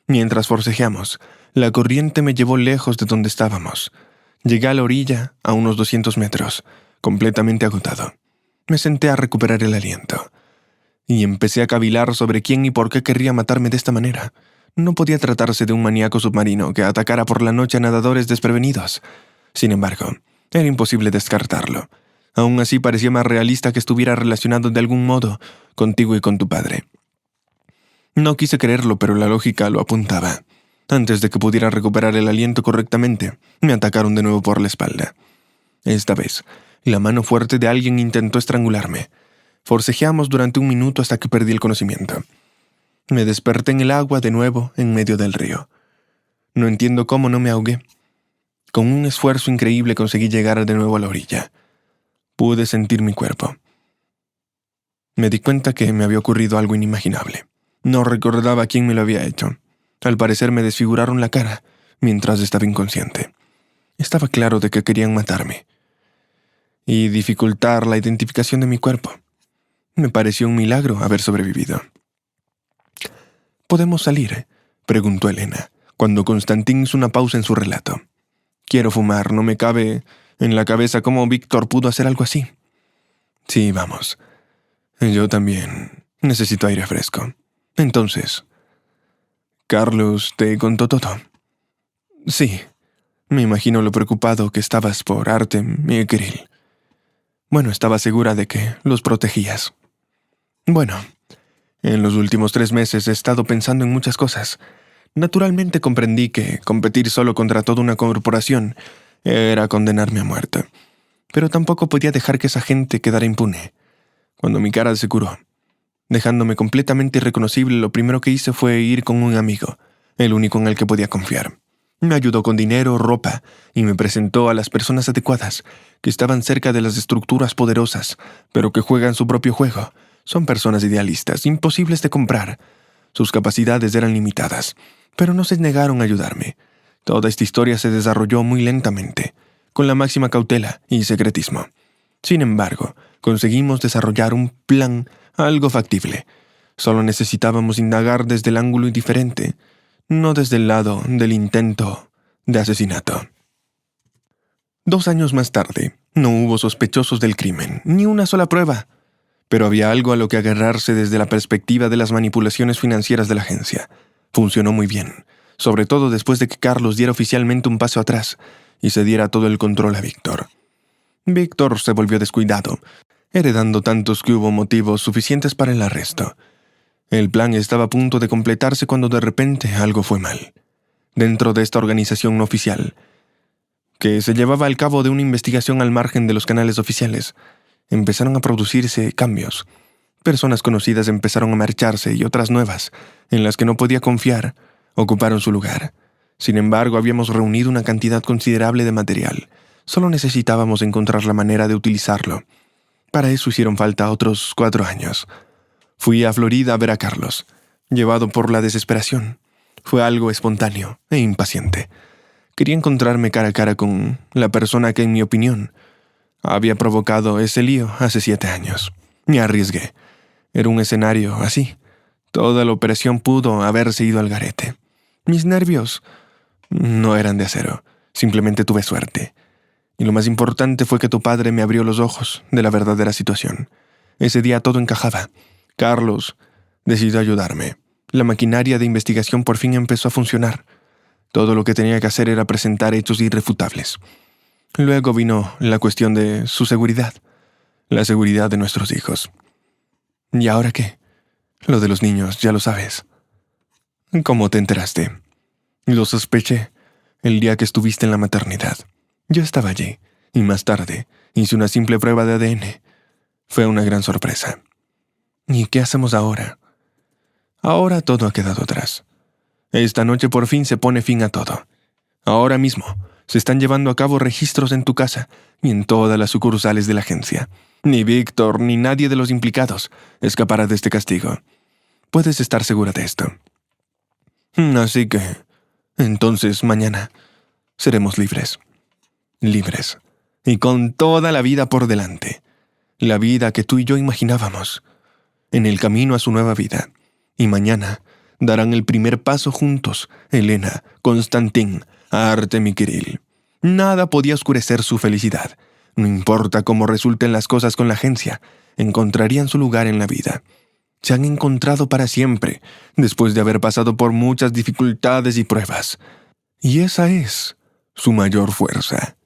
Mientras forcejeamos, la corriente me llevó lejos de donde estábamos. Llegué a la orilla, a unos 200 metros, completamente agotado. Me senté a recuperar el aliento, y empecé a cavilar sobre quién y por qué querría matarme de esta manera. No podía tratarse de un maníaco submarino que atacara por la noche a nadadores desprevenidos. Sin embargo, era imposible descartarlo. Aún así parecía más realista que estuviera relacionado de algún modo contigo y con tu padre. No quise creerlo, pero la lógica lo apuntaba. Antes de que pudiera recuperar el aliento correctamente, me atacaron de nuevo por la espalda. Esta vez, la mano fuerte de alguien intentó estrangularme. Forcejeamos durante 1 minuto hasta que perdí el conocimiento. Me desperté en el agua de nuevo en medio del río. No entiendo cómo no me ahogué. Con un esfuerzo increíble conseguí llegar de nuevo a la orilla. Pude sentir mi cuerpo. Me di cuenta que me había ocurrido algo inimaginable. No recordaba quién me lo había hecho. Al parecer me desfiguraron la cara mientras estaba inconsciente. Estaba claro de que querían matarme y dificultar la identificación de mi cuerpo. Me pareció un milagro haber sobrevivido. ¿Podemos salir?, preguntó Elena, cuando Constantín hizo una pausa en su relato. Quiero fumar, no me cabe en la cabeza cómo Víctor pudo hacer algo así. Sí, vamos. Yo también necesito aire fresco. Entonces, ¿Carlos te contó todo? Sí. Me imagino lo preocupado que estabas por Artem y Kirill. Bueno, estaba segura de que los protegías. Bueno, en los últimos 3 meses he estado pensando en muchas cosas. Naturalmente comprendí que competir solo contra toda una corporación era condenarme a muerte. Pero tampoco podía dejar que esa gente quedara impune. Cuando mi cara se curó, Dejándome completamente irreconocible, lo primero que hice fue ir con un amigo, el único en el que podía confiar. Me ayudó con dinero, ropa, y me presentó a las personas adecuadas, que estaban cerca de las estructuras poderosas, pero que juegan su propio juego. Son personas idealistas, imposibles de comprar. Sus capacidades eran limitadas, pero no se negaron a ayudarme. Toda esta historia se desarrolló muy lentamente, con la máxima cautela y secretismo. Sin embargo, conseguimos desarrollar un plan algo factible. Solo necesitábamos indagar desde el ángulo indiferente, no desde el lado del intento de asesinato. 2 años más tarde, no hubo sospechosos del crimen, ni una sola prueba. Pero había algo a lo que agarrarse desde la perspectiva de las manipulaciones financieras de la agencia. Funcionó muy bien, sobre todo después de que Carlos diera oficialmente un paso atrás y se diera todo el control a Víctor. Víctor se volvió descuidado, heredando tantos que hubo motivos suficientes para el arresto. El plan estaba a punto de completarse cuando de repente algo fue mal. Dentro de esta organización no oficial, que se llevaba al cabo de una investigación al margen de los canales oficiales, empezaron a producirse cambios. Personas conocidas empezaron a marcharse y otras nuevas, en las que no podía confiar, ocuparon su lugar. Sin embargo, habíamos reunido una cantidad considerable de material. Solo necesitábamos encontrar la manera de utilizarlo. Para eso hicieron falta otros 4 años. Fui a Florida a ver a Carlos, llevado por la desesperación. Fue algo espontáneo e impaciente. Quería encontrarme cara a cara con la persona que, en mi opinión, había provocado ese lío hace 7 años. Me arriesgué. Era un escenario así. Toda la operación pudo haberse ido al garete. Mis nervios no eran de acero. Simplemente tuve suerte. Y lo más importante fue que tu padre me abrió los ojos de la verdadera situación. Ese día todo encajaba. Carlos decidió ayudarme. La maquinaria de investigación por fin empezó a funcionar. Todo lo que tenía que hacer era presentar hechos irrefutables. Luego vino la cuestión de su seguridad, la seguridad de nuestros hijos. ¿Y ahora qué? Lo de los niños, ya lo sabes. ¿Cómo te enteraste? Lo sospeché el día que estuviste en la maternidad. Yo estaba allí, y más tarde hice una simple prueba de ADN. Fue una gran sorpresa. ¿Y qué hacemos ahora? Ahora todo ha quedado atrás. Esta noche por fin se pone fin a todo. Ahora mismo se están llevando a cabo registros en tu casa y en todas las sucursales de la agencia. Ni Víctor ni nadie de los implicados escapará de este castigo. Puedes estar segura de esto. Así que, entonces mañana seremos libres. Libres. Y con toda la vida por delante. La vida que tú y yo imaginábamos. En el camino a su nueva vida. Y mañana darán el primer paso juntos, Elena, Constantín, Artem y Kirill. Nada podía oscurecer su felicidad. No importa cómo resulten las cosas con la agencia, encontrarían su lugar en la vida. Se han encontrado para siempre, después de haber pasado por muchas dificultades y pruebas. Y esa es su mayor fuerza.